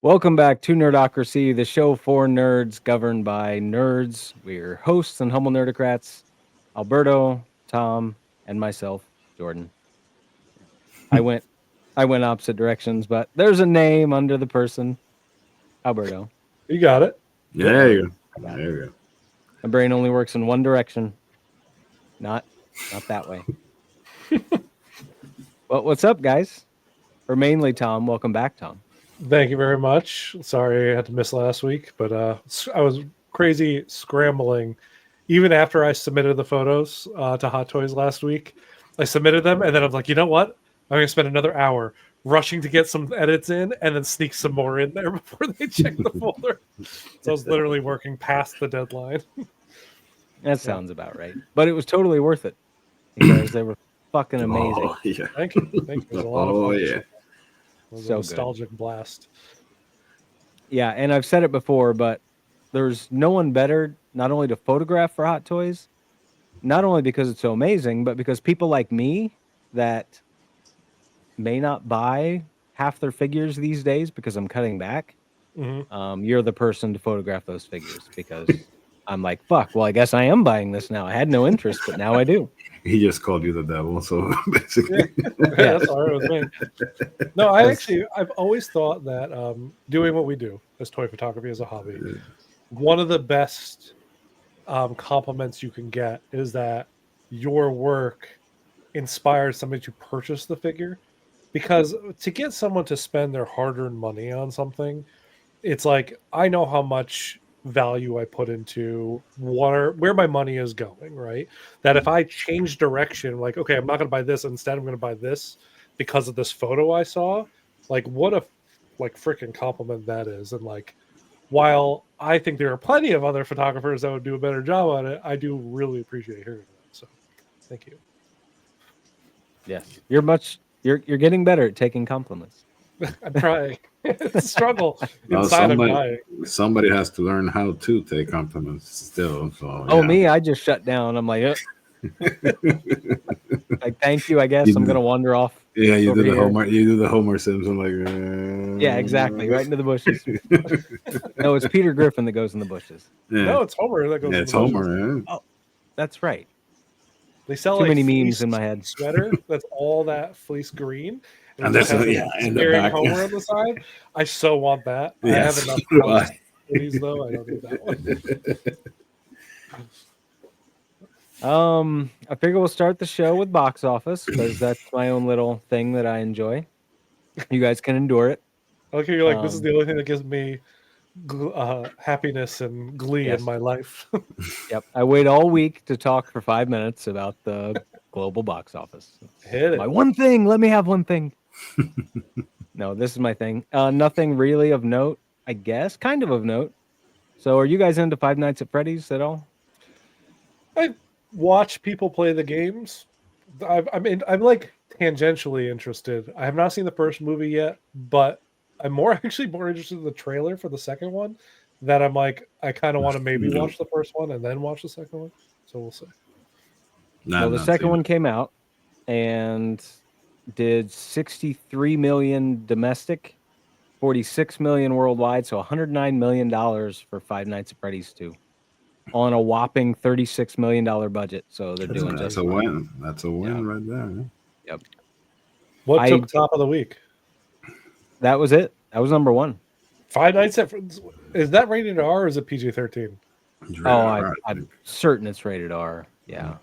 Welcome back to Nerdocracy, the show for nerds governed by nerds. We're hosts and humble Nerdocrats, Alberto, Tom, and myself, Jordan. I went opposite directions, but there's a name under the person, Alberto. You got it. Yeah, there you I go. got There it. you go. My brain only works in one direction, not that way. Well, what's up, guys? Or mainly Tom. Welcome back, Tom. Thank you very much. Sorry I had to miss last week, but I was crazy scrambling. Even after I submitted the photos to Hot Toys last week, I submitted them, and then I'm like, you know what? I'm going to spend another hour rushing to get some edits in and then sneak some more in there before they check the folder. So I was literally working past the deadline. That sounds about right. But it was totally worth it because they were fucking amazing. Oh, yeah. Thank you. Thank you. It was a lot of fun. Yeah. It was So a good. nostalgic blast. Yeah, and I've said it before, but there's no one better not only to photograph for Hot Toys, not only because it's so amazing, but because people like me that may not buy half their figures these days because I'm cutting back, you're the person to photograph those figures because I'm like, fuck, well, I guess I am buying this now. I had no interest, but now I do. He just called you the devil, so basically. Yeah, that's all right with me. No, I've always thought that doing what we do as toy photography as a hobby, one of the best compliments you can get is that your work inspires somebody to purchase the figure. Because to get someone to spend their hard-earned money on something, it's like, I know how much value I put into where my money is going, right? That if I change direction, like, okay, I'm not going to buy this, instead I'm going to buy this because of this photo I saw, like, what a freaking compliment that is. And like, while I think there are plenty of other photographers that would do a better job on it, I do really appreciate hearing that. So thank you. Yes. You're getting better at taking compliments. I'm trying. It's a struggle Well, inside of my. somebody has to learn how to take compliments still. So, Oh, yeah. me, I just shut down. I'm like, like, thank you, I guess. I'm going to wander off. Yeah, you over do the here. Homer. You do the Homer Simpson, like. Yeah, exactly. Right into the bushes. No, it's Peter Griffin that goes in the bushes. Yeah. No, it's Homer that goes. Yeah, in it's the bushes. Homer. Yeah. Oh, that's right. They sell Too like many memes fleece in my head. sweater that's all that fleece green, And it there's has in the staring back. Homer on the side. I so want that. Yes. I have enough hoodies though. I don't need that one. I figure we'll start the show with box office because that's my own little thing that I enjoy. You guys can endure it. Okay, you're like, this is the only thing that gives me happiness and glee in my life. Yep. I wait all week to talk for 5 minutes about the global box office. Hit it. My one thing. Let me have one thing. No, this is my thing. Nothing really of note, I guess. Kind of note. So are you guys into Five Nights at Freddy's at all? I watch people play the games. I'm like tangentially interested. I have not seen the first movie yet, but I'm actually more interested in the trailer for the second one. That I'm like, I kind of want to maybe watch the first one and then watch the second one. So we'll see. Well, the second one came out and did 63 million domestic, 46 million worldwide, so $109 million for Five Nights at Freddy's 2 on a whopping $36 million budget. So they're doing That's just a fine. win. That's a win right there. Yeah. Yep. What took top of the week? That was it. That was number one. Five Nights at Freddy's. Is that rated R or is it PG-13? I'm certain it's rated R. Yeah.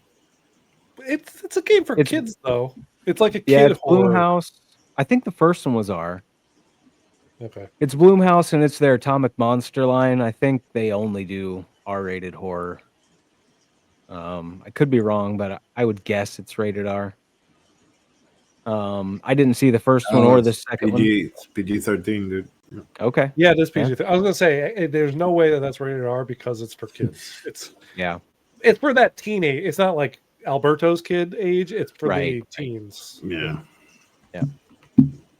It's a game for kids though. It's like a kid. Yeah, it's Blumhouse. I think the first one was R. Okay. It's Blumhouse and it's their Atomic Monster line. I think they only do R-rated horror. I could be wrong, but I would guess it's rated R. I didn't see the first one or the second one. It's PG-13, dude. Okay. Yeah, it is PG-13. I was gonna say there's no way that that's rated R because it's for kids. It's for that teenage. It's not like Alberto's kid age. It's for the teens. Yeah.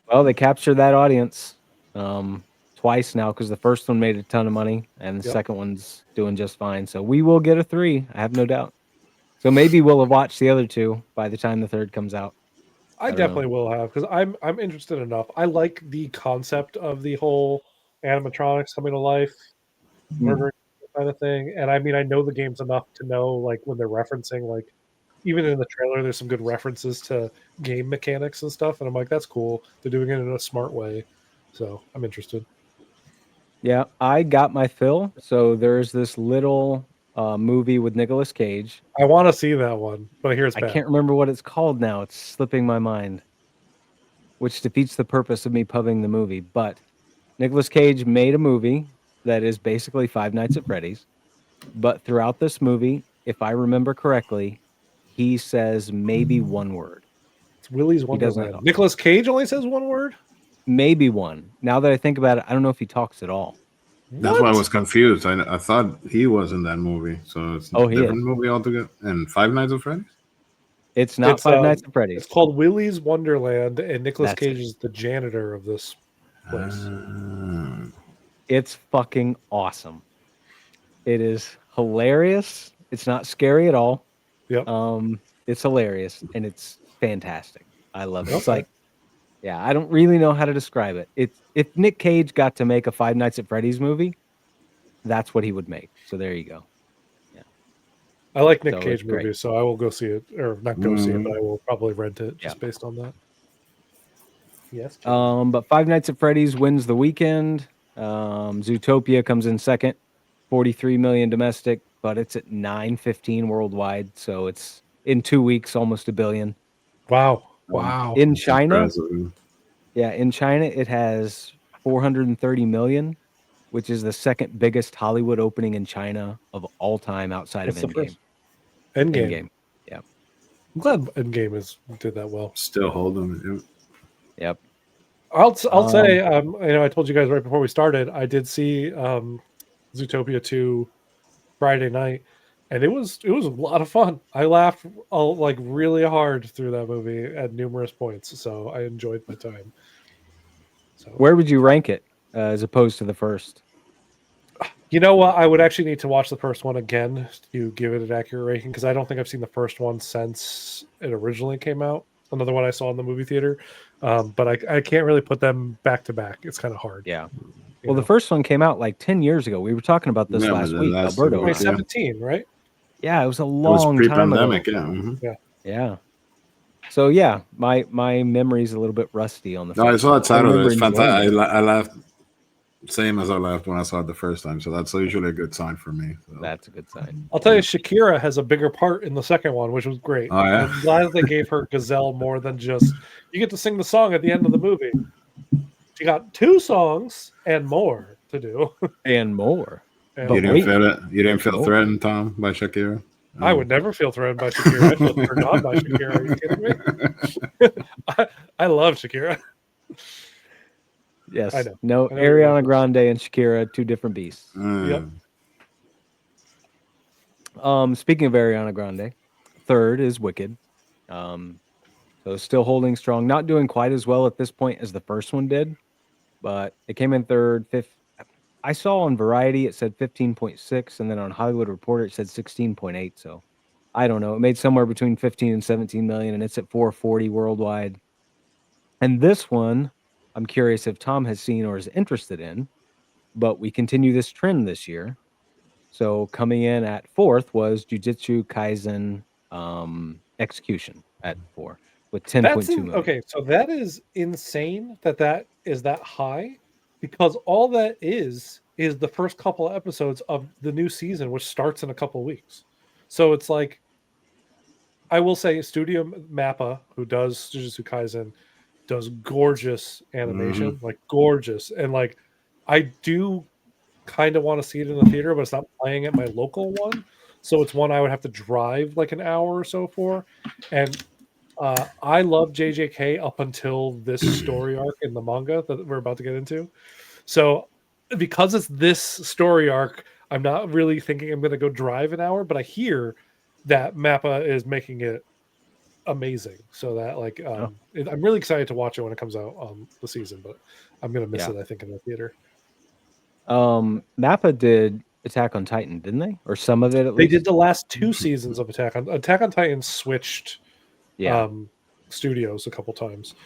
Well, they captured that audience twice now because the first one made a ton of money and the second one's doing just fine. So we will get a 3. I have no doubt. So maybe we'll have watched the other 2 by the time the third comes out. I definitely will have because I'm interested enough. I like the concept of the whole animatronics coming to life, murdering kind of thing. And I mean, I know the games enough to know like when they're referencing, like even in the trailer, there's some good references to game mechanics and stuff. And I'm like, that's cool. They're doing it in a smart way. So I'm interested. Yeah, I got my fill. So there's this little movie with Nicolas Cage. I want to see that one, but I hear it's I bad. can't remember what it's called now. It's slipping my mind, which defeats the purpose of me pubbing the movie. But Nicolas Cage made a movie that is basically Five Nights at Freddy's. But throughout this movie, if I remember correctly, he says maybe one word. It's Willy's He doesn't. Wonderland. Nicolas Cage only says one word? Maybe one. Now that I think about it, I don't know if he talks at all. That's why I What? was confused. I thought he was in that movie, so it's Oh, a he different is. movie altogether. And Five Nights at Freddy's. It's not It's, Five Nights at It's Freddy's. called Willy's Wonderland, and Nicolas That's Cage it. is the janitor of this place. It's fucking awesome. It is hilarious. It's not scary at all. Yep. It's hilarious and it's fantastic. I love it. It's Okay. like, yeah, I don't really know how to describe it. It's if Nick Cage got to make a Five Nights at Freddy's movie, that's what he would make. So there you go. I like Nick So Cage it's great. movies, so I will go see it, or not go see it, but I will probably rent it just based on that. Yes. But Five Nights at Freddy's wins the weekend. Zootopia comes in second, 43 million domestic, but it's at 915 worldwide. So it's in 2 weeks, almost $1 billion. Wow. Wow. In China, Impressive. in China, it has 430 million, which is the second biggest Hollywood opening in China of all time outside What's of the Endgame. first? Endgame. Endgame. Yeah. I'm glad Endgame did that well. Still holding. Yep. I'll say, I told you guys right before we started, I did see Zootopia 2 Friday night, and it was a lot of fun. I laughed like really hard through that movie at numerous points, so I enjoyed my time. So Where would you rank it as opposed to the first? you know what? I would actually need to watch the first one again to give it an accurate ranking because I don't think I've seen the first one since it originally came out. Another one I saw in the movie theater, but I can't really put them back to back. It's kind of hard. Yeah. Well, the first one came out like 10 years ago. We were talking about this last week, Alberto. 2017, right? Yeah, it was a long time ago. Yeah. So yeah, my memory's a little bit rusty on the. No, I saw the title. It's fantastic. it. I laughed, same as I laughed when I saw it the first time. So that's usually a good sign for me. So. That's a good sign. I'll tell you, Shakira has a bigger part in the second one, which was great. Oh, yeah? I'm glad they gave her Gazelle more than just you get to sing the song at the end of the movie. She got 2 songs and more to do. And more. You didn't feel it? You didn't feel threatened, Tom, by Shakira? I would never feel threatened by Shakira. I feel turned on by Shakira. Are you kidding me? I love Shakira. Yes. I know. No, Ariana Grande and Shakira, 2 different beasts. Yep. Speaking of Ariana Grande, third is Wicked. So still holding strong, not doing quite as well at this point as the first one did, but it came in third. Fifth, I saw on Variety it said 15.6, and then on Hollywood Reporter it said 16.8. So I don't know. It made somewhere between 15 and 17 million, and it's at 440 worldwide. And this one, I'm curious if Tom has seen or is interested in, but we continue this trend this year. So coming in at fourth was Jujutsu Kaisen Execution at 4 with 10.2 million. Okay, so that is insane that is that high because all that is the first couple of episodes of the new season, which starts in a couple of weeks. So it's like, I will say Studio Mappa, who does Jujutsu Kaisen, does gorgeous animation, like gorgeous. And like, I do kind of want to see it in the theater, but it's not playing at my local one. So it's one I would have to drive like an hour or so for. And I love JJK up until this story arc in the manga that we're about to get into. So because it's this story arc, I'm not really thinking I'm going to go drive an hour, but I hear that Mappa is making it amazing. So that like, I'm really excited to watch it when it comes out on the season, but I'm going to miss it, I think, in the theater. Mappa did Attack on Titan, didn't they? Or some of it at least? They did the last 2 seasons of Attack on Titan switched studios a couple times.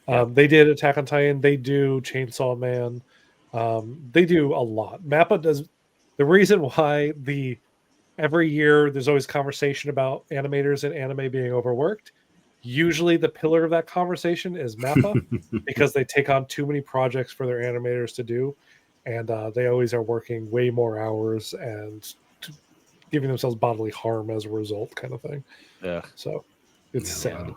They did Attack on Titan. They do Chainsaw Man. They do a lot. Mappa does. The reason why every year there's always conversation about animators and anime being overworked. Usually the pillar of that conversation is Mappa because they take on too many projects for their animators to do, and they always are working way more hours and giving themselves bodily harm as a result, kind of thing. Ugh. So it's Yeah. sad.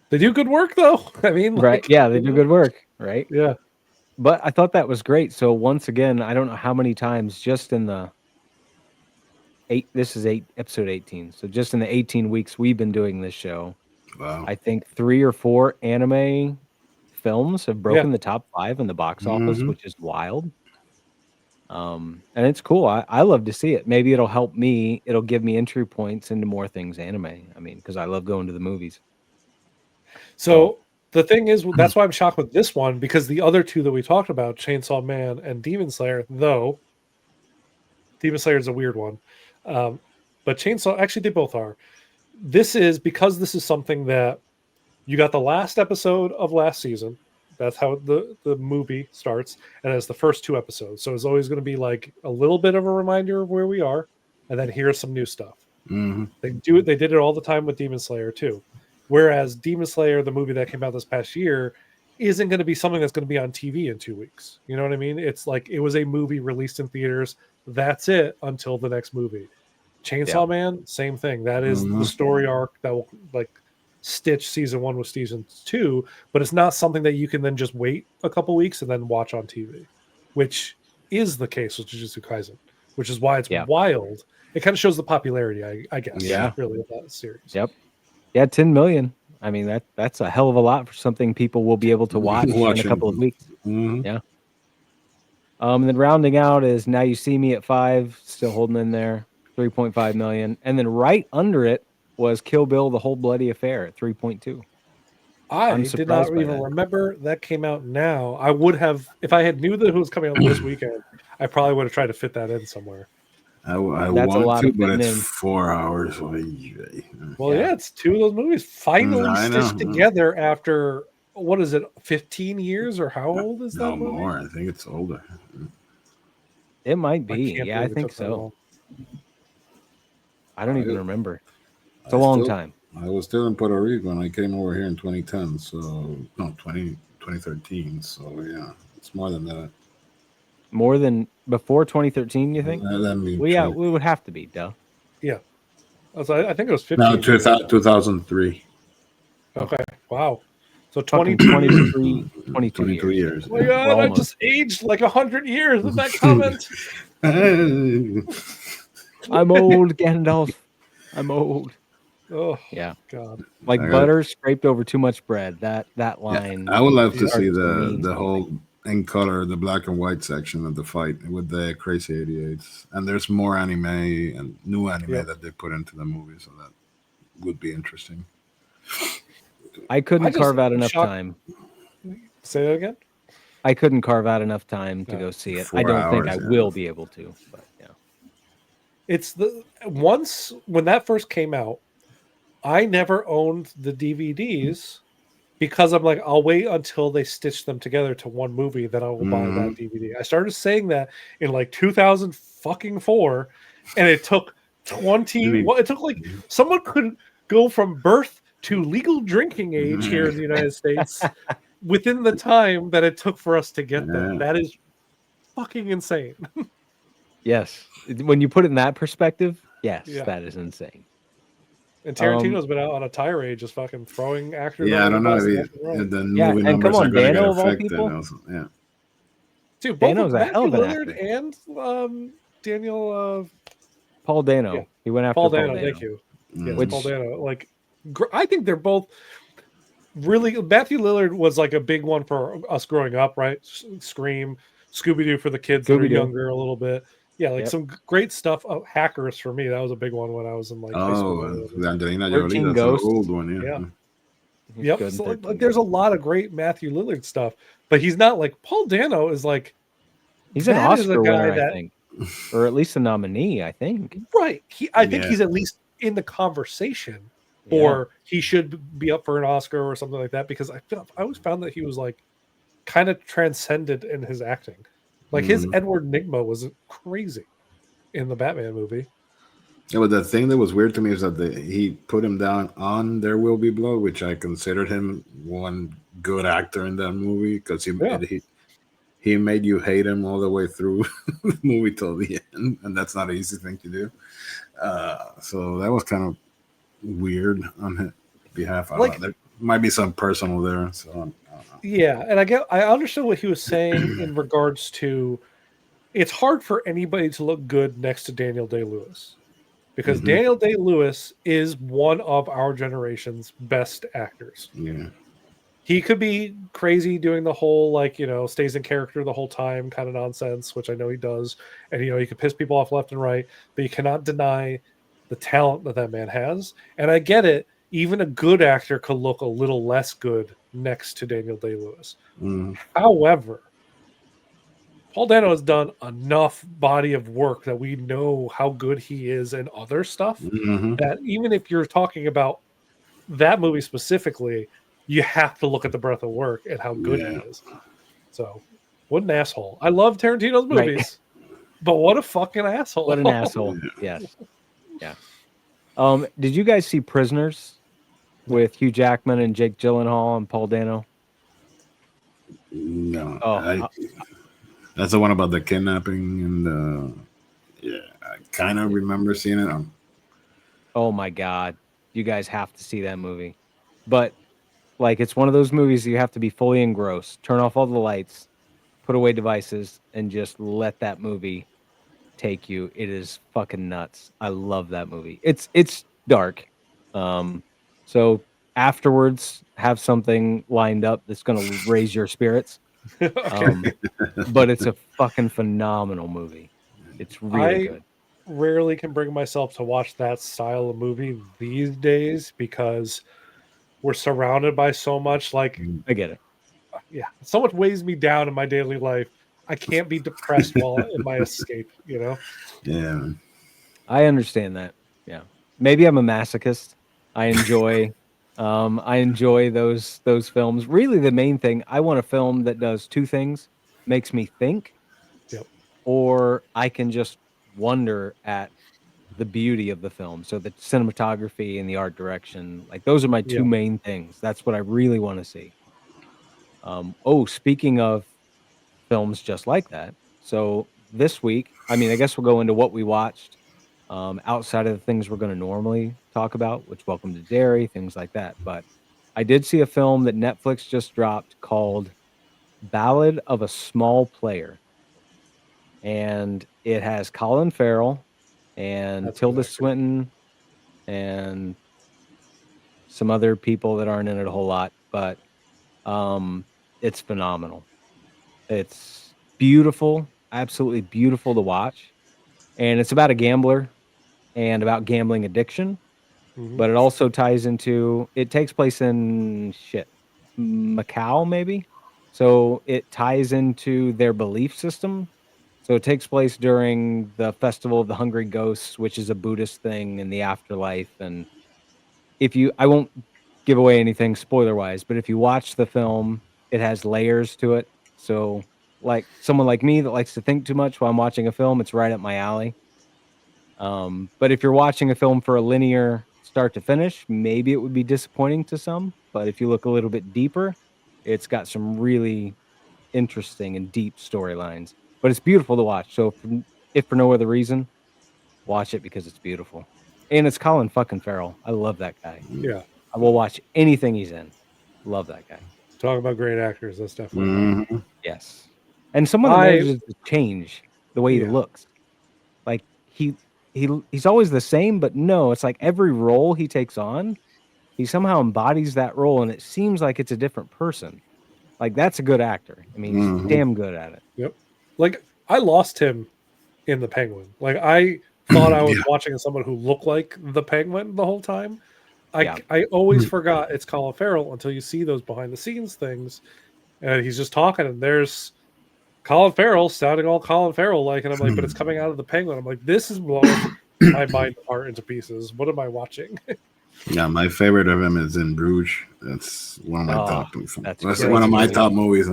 They do good work though. I mean, Right. Yeah, they do good work. Right. Yeah. But I thought that was great. So once again, I don't know how many times just in the episode 18. So just in the 18 weeks we've been doing this show, Wow. I think 3 or 4 anime films have broken the top 5 in the box office, which is wild. And it's cool. I love to see it. Maybe it'll help me. It'll give me entry points into more things anime. I mean, because I love going to the movies. So the thing is, that's why I'm shocked with this one, because the other two that we talked about, Chainsaw Man and Demon Slayer, though Demon Slayer is a weird one, but Chainsaw, actually they both are. This is something that you got the last episode of last season. That's how the movie starts, and it's the first 2 episodes. So it's always going to be like a little bit of a reminder of where we are, and then here's some new stuff. They do it. They did it all the time with Demon Slayer too. Whereas Demon Slayer, the movie that came out this past year, isn't going to be something that's going to be on TV in 2 weeks. You know what I mean? It's like it was a movie released in theaters. That's it until the next movie. Chainsaw Man, same thing. That is the story arc that will like stitch season 1 with season 2, but it's not something that you can then just wait a couple weeks and then watch on TV, which is the case with Jujutsu Kaisen, which is why it's wild. It kind of shows the popularity, I guess. Yeah, really, of that series. Yep. Yeah, 10 million. I mean, that's a hell of a lot for something people will be able to watch in a couple of weeks. Yeah. And then rounding out is Now You See Me at 5, still holding in there, 3.5 million. And then right under it was Kill Bill: The Whole Bloody Affair at 3.2. I did not even remember that came out now. I would have, if I had knew that it was coming out this weekend, I probably would have tried to fit that in somewhere. I want to, but it's 4 hours. Well, it's 2 of those movies finally stitched together after, what is it, 15 years, or how old is that movie? More. I think it's older. It might be. Yeah, I think so. I don't even remember. It's a long time. I was still in Puerto Rico when I came over here in 2010. So, no, 2013. So, yeah, it's more than that. More than before 2013, you think? Well, yeah, we would have to be, duh. Yeah. I think it was 15. No, 2003. Okay. Wow. So 23 years. Oh my God, I just aged like 100 years with that comment. I'm old, Gandalf. I'm old. Oh, yeah. God. Like butter scraped over too much bread. That line. Yeah, I would love to see the whole in color, the black and white section of the fight with the Crazy 88s. And there's more anime and new anime that they put into the movie, so that would be interesting. I couldn't carve out enough time. Say that again? I couldn't carve out enough time to go see it. I don't think I will be able to, but yeah. It's when that first came out, I never owned the DVDs because I'm like, I'll wait until they stitch them together to one movie, then I will buy that DVD. I started saying that in like 2004, and it took it took like someone could go from birth to legal drinking age here in the United States within the time that it took for us to get them. That is fucking insane. Yes. When you put it in that perspective, yes, that is insane. And Tarantino's been out on a tirade, just fucking throwing actors. Yeah, I don't know if the movie numbers are going to get affected. Yeah, dude, both Matthew Lillard and Daniel Paul Dano. Yeah. He went after Paul Dano. Thank you. Yes, Paul Dano. Like, I think they're both really. Matthew Lillard was like a big one for us growing up, right? Scream, Scooby-Doo for the kids that are younger a little bit. Yeah, like some great stuff. Oh, Hackers for me. That was a big one when I was in like high school. Angelina Jolie, that's an old one. Yeah. Yep. So, like, there's a lot of great Matthew Lillard stuff, but he's not like Paul Dano is like. He's an Oscar winner, I think, or at least a nominee, I think. Right. I think he's at least in the conversation, or he should be up for an Oscar or something like that. Because I always found that he was like kind of transcended in his acting. Like his Edward Nygma was crazy in the Batman movie. Yeah, but the thing that was weird to me is that he put him down on There Will Be Blood, which I considered him one good actor in that movie because he made you hate him all the way through the movie till the end, and that's not an easy thing to do. So that was kind of weird on his behalf. Like, there might be some personal there. So I don't know. Yeah, and I understood what he was saying in regards to it's hard for anybody to look good next to Daniel Day-Lewis because Daniel Day-Lewis is one of our generation's best actors. Yeah. He could be crazy doing the whole, like, stays in character the whole time kind of nonsense, which I know he does. And, he could piss people off left and right, but you cannot deny the talent that man has. And I get it. Even a good actor could look a little less good next to Daniel Day-Lewis. However, Paul Dano has done enough body of work that we know how good he is in other stuff that even if you're talking about that movie specifically, you have to look at the breadth of work and how good he is. So, what an asshole. I love Tarantino's movies, but what a fucking asshole. What an asshole. Yes. Yeah. Did you guys see Prisoners with Hugh Jackman and Jake Gyllenhaal and Paul Dano? No. That's the one about the kidnapping and I kind of remember seeing it. Oh my God. You guys have to see that movie. But like, it's one of those movies you have to be fully engrossed, turn off all the lights, put away devices, and just let that movie take you. It is fucking nuts. I love that movie. It's dark. So afterwards, have something lined up that's going to raise your spirits. But it's a fucking phenomenal movie. It's really good. Rarely can bring myself to watch that style of movie these days because we're surrounded by so much. Like, I get it. Yeah, so much weighs me down in my daily life. I can't be depressed while in my escape. Yeah, I understand that. Yeah, maybe I'm a masochist. I enjoy those films. Really, the main thing, I want a film that does two things: makes me think, or I can just wonder at the beauty of the film. So the cinematography and the art direction, like those are my two main things. That's what I really want to see. Speaking of films just like that. So this week, I guess we'll go into what we watched outside of the things we're going to normally talk about, which Welcome to Derry, things like that. But I did see a film that Netflix just dropped called Ballad of a Small Player. And it has Colin Farrell and Tilda Swinton and some other people that aren't in it a whole lot, but it's phenomenal. It's beautiful, absolutely beautiful to watch. And it's about a gambler and about gambling addiction, but it also ties into, it takes place in Macau, maybe. So it ties into their belief system. So it takes place during the Festival of the Hungry Ghosts, which is a Buddhist thing in the afterlife. And I won't give away anything spoiler wise, but if you watch the film, it has layers to it. So like someone like me that likes to think too much while I'm watching a film, it's right up my alley. But if you're watching a film for a linear start to finish, maybe it would be disappointing to some. But if you look a little bit deeper, it's got some really interesting and deep storylines. But it's beautiful to watch. So if for no other reason, watch it because it's beautiful. And it's Colin fucking Farrell. I love that guy. Yeah. I will watch anything he's in. Love that guy. Talking about great actors, that's definitely yes. And someone that manages to change the way he looks. Like he's always the same, but no, it's like every role he takes on, he somehow embodies that role, and it seems like it's a different person. Like that's a good actor. He's damn good at it. Yep. Like I lost him in the Penguin. Like I thought I was watching someone who looked like the Penguin the whole time. I always forgot it's Colin Farrell until you see those behind the scenes things, and he's just talking, and there's Colin Farrell sounding all Colin Farrell like, and I'm like, but it's coming out of the Penguin. I'm like, this is blowing my mind apart into pieces. What am I watching? Yeah, my favorite of him is In Bruges. That's one of my top movies. That's one of my top movies.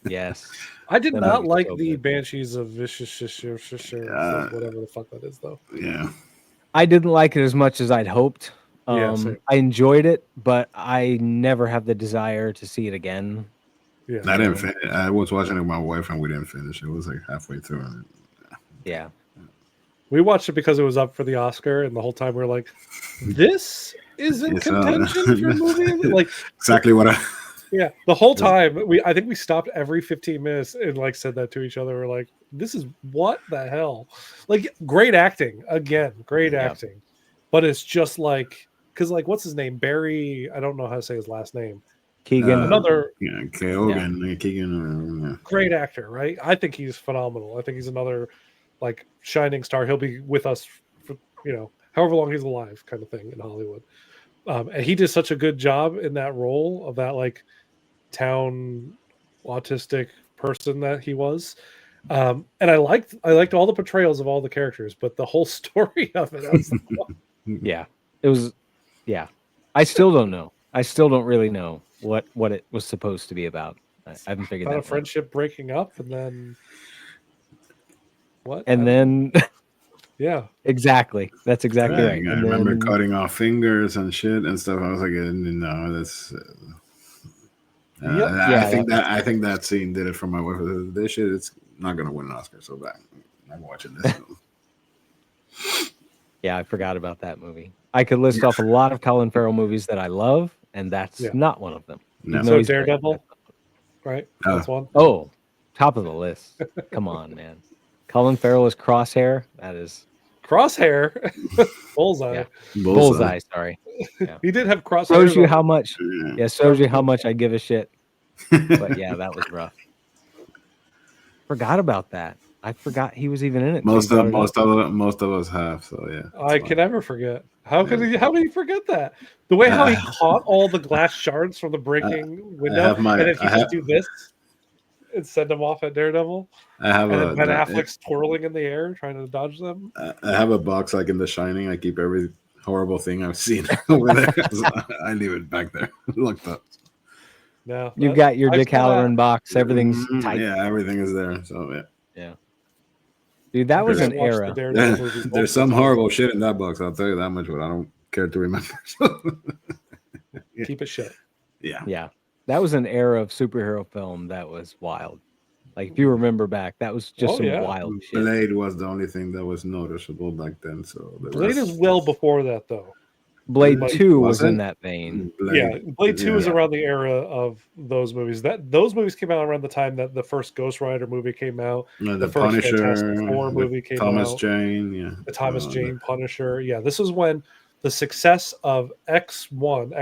Yes. I did That not movie's like so the good. Banshees of whatever the fuck that is, though. Yeah. I didn't like it as much as I'd hoped. Yeah, same. I enjoyed it, but I never have the desire to see it again. Yeah, I didn't finish. I was watching it with my wife and we didn't finish. It was like halfway through. And Yeah. we watched it because it was up for the Oscar, and the whole time we were like, "This is in It's, contention for movie." Like exactly what I. Yeah, the whole time I think we stopped every 15 minutes and like said that to each other. We're like, "This is what the hell?" Like, great acting again, great acting, but it's just like because like what's his name, Barry? I don't know how to say his last name. Keegan. Another Keegan. great actor, right? I think he's phenomenal. I think he's another like shining star. He'll be with us for however long he's alive, kind of thing in Hollywood. And he did such a good job in that role of that like town autistic person that he was. And I liked all the portrayals of all the characters, but the whole story of it, I was like, what? Yeah, it was. Yeah, I still don't know. I still don't really know what it was supposed to be about. I haven't figured About that a friendship breaking up, and then what? And then yeah, exactly. That's exactly right. I And remember then, cutting off fingers and shit and stuff. I was like, no, that's. I think that scene did it for my wife. This shit, it's not gonna win an Oscar. So bad. I'm watching this. Yeah, I forgot about that movie. I could list off a lot of Colin Farrell movies that I love, and that's not one of them. No. So Daredevil, right? That's one. Oh, top of the list. Come on, man. Colin Farrell is Crosshair. That is Crosshair. Bullseye. Yeah. Bullseye. Sorry. Yeah. He did have crosshair. Shows you how much. Yeah, shows you how much I give a shit. But yeah, that was rough. Forgot about that. I forgot he was even in it. Most of us have. So yeah. I can never forget. How can you forget that? The way how he caught all the glass shards from the breaking window, and then he just do this and send them off at Daredevil. I have and Ben Affleck's twirling in the air trying to dodge them. I have a box like in The Shining. I keep every horrible thing I've seen over there. I leave it back there, looked up. No, you've got your Dick Halloran box. Everything's tight. Yeah, everything is there. So yeah. Dude, that was an era. There's some horrible shit in that box. I'll tell you that much, but I don't care to remember. Keep it shut. Yeah. Yeah. That was an era of superhero film that was wild. Like, if you remember back, that was just some wild shit. Blade was the only thing that was noticeable back then. So Blade is well before that, though. Blade 2 was in that vein. Blade 2 was around the era of those movies. Those movies came out around the time that the first Ghost Rider movie came out. The first Punisher, Fantastic Four movie came Thomas out. Jane, the Thomas Jane Punisher. Yeah, this is when the success of X-Men 1,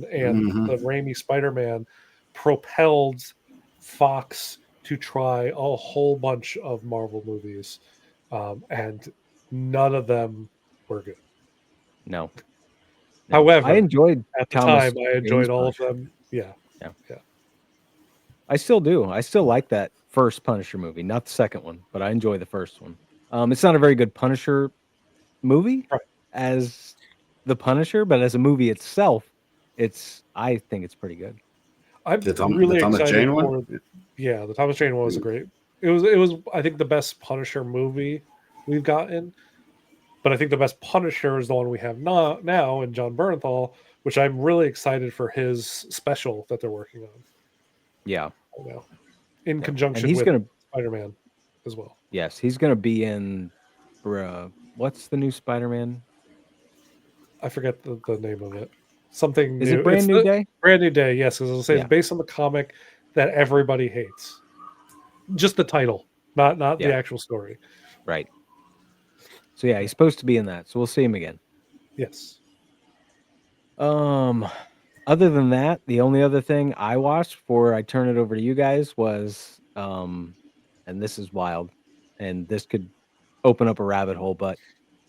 and the Raimi Spider-Man propelled Fox to try a whole bunch of Marvel movies, and none of them were good. No. However, I enjoyed at the time. I enjoyed all of them. Yeah. I still do. I still like that first Punisher movie, not the second one, but I enjoy the first one. It's not a very good Punisher movie as the Punisher, but as a movie itself, I think it's pretty good. I'm really excited for. Yeah, the Thomas Jane one was great. It was I think the best Punisher movie we've gotten. But I think the best Punisher is the one we have now in John Bernthal, which I'm really excited for his special that they're working on. Yeah. In conjunction with Spider-Man as well. Yes, he's going to be in what's the new Spider-Man? I forget the name of it. Something Is new. It Brand New Day? Brand New Day, yes. As I say, it's based on the comic that everybody hates. Just the title, not the actual story. Right. So yeah, he's supposed to be in that. So we'll see him again. Yes. Other than that, the only other thing I watched before I turn it over to you guys was and this is wild, and this could open up a rabbit hole, but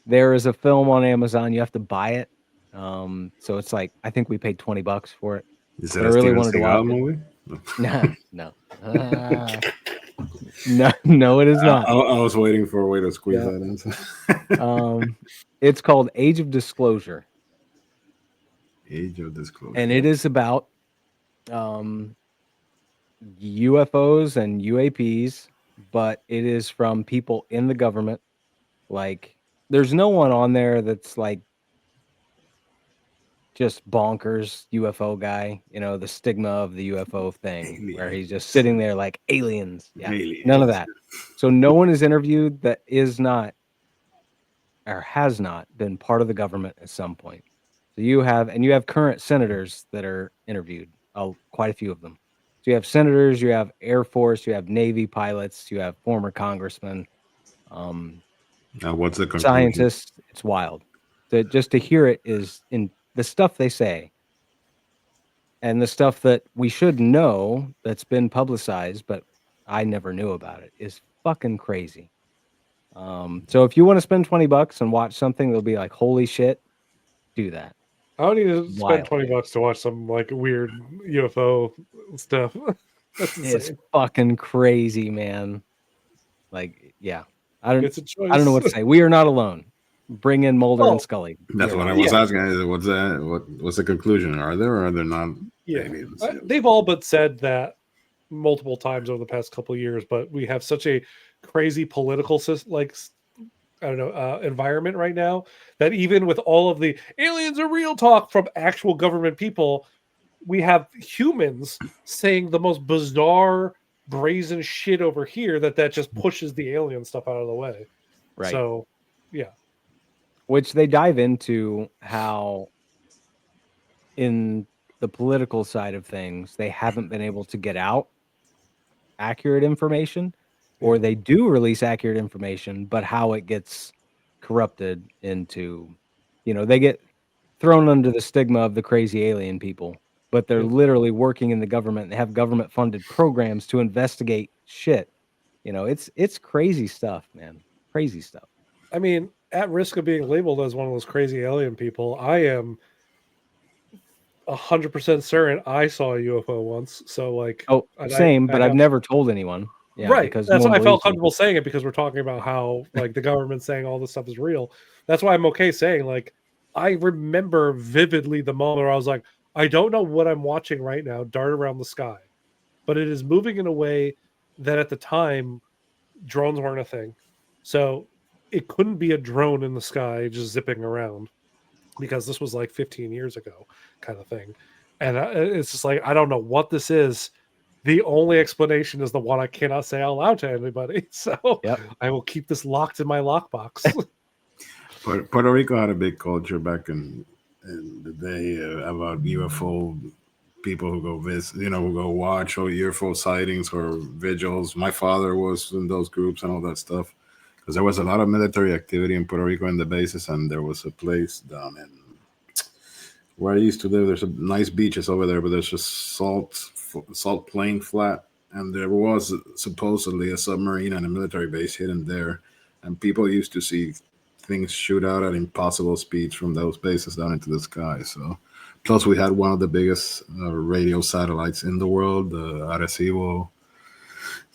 there is a film on Amazon. You have to buy it. So it's like, I think we paid $20 for it. Is it a Steven Seagal movie? No. No, it is not. I was waiting for a way to squeeze that in. It's called Age of Disclosure. Age of Disclosure. And it is about UFOs and UAPs, but it is from people in the government. Like, there's no one on there that's like just bonkers UFO guy, the stigma of the UFO thing where he's just sitting there like aliens. Yeah. None of that. So no one is interviewed that is not or has not been part of the government at some point. So you have current senators that are interviewed, quite a few of them. So you have senators, you have Air Force, you have Navy pilots, you have former congressmen, Now, what's the conclusion? scientists. It's wild. Just to hear it is in the stuff they say and the stuff that we should know that's been publicized, but I never knew about it is fucking crazy. So if you want to spend $20 and watch something that'll be like, holy shit, do that. I don't need to spend Wild. $20 to watch some like weird UFO stuff. That's insane. It's fucking crazy, man. Like, yeah. I don't know what to say. We are not alone. Bring in Mulder and Scully. That's what I was asking. What's that? What's the conclusion? Are there or are there not aliens? They've all but said that multiple times over the past couple of years, but we have such a crazy political environment right now that even with all of the aliens are real talk from actual government people, we have humans saying the most bizarre, brazen shit over here that just pushes the alien stuff out of the way. Right. So, yeah. Which they dive into how in the political side of things, they haven't been able to get out accurate information, or they do release accurate information, but how it gets corrupted into, they get thrown under the stigma of the crazy alien people, but they're literally working in the government. They have government funded programs to investigate shit. It's crazy stuff, man. Crazy stuff. I mean, at risk of being labeled as one of those crazy alien people, I am 100% certain I saw a UFO once. So, like, same, but I've never told anyone. Yeah, right. Because that's why I felt comfortable saying it, because we're talking about how like the government saying all this stuff is real. That's why I'm okay saying, like, I remember vividly the moment where I was like, I don't know what I'm watching right now dart around the sky, but it is moving in a way that at the time drones weren't a thing. So it couldn't be a drone in the sky just zipping around, because this was like 15 years ago kind of thing. And it's just like, I don't know what this is. The only explanation is the one I cannot say out loud to anybody. So I will keep this locked in my lockbox. Puerto Rico had a big culture back in the day about UFO people who go visit, who go watch or UFO sightings or vigils. My father was in those groups and all that stuff, because there was a lot of military activity in Puerto Rico in the bases, and there was a place down in where I used to live. There's a nice beaches over there, but there's just salt plain flat, and there was supposedly a submarine and a military base hidden there, and people used to see things shoot out at impossible speeds from those bases down into the sky. So, plus we had one of the biggest radio satellites in the world, the Arecibo,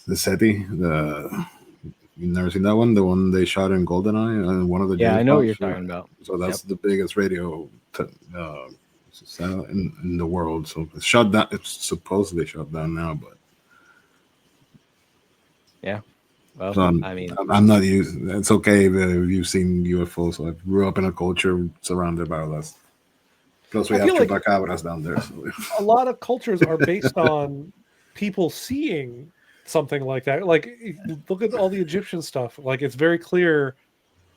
the SETI. You've never seen that one? The one they shot in GoldenEye, and one of the I know what you're talking about. So that's the biggest radio in the world. So it's shut down. It's supposedly shut down now, but well, so I'm not used. It's okay if you've seen UFOs. So I grew up in a culture surrounded by all that. Plus, we have chupacabras down there. So. A lot of cultures are based on people seeing something like that. Like, look at all the Egyptian stuff. Like, it's very clear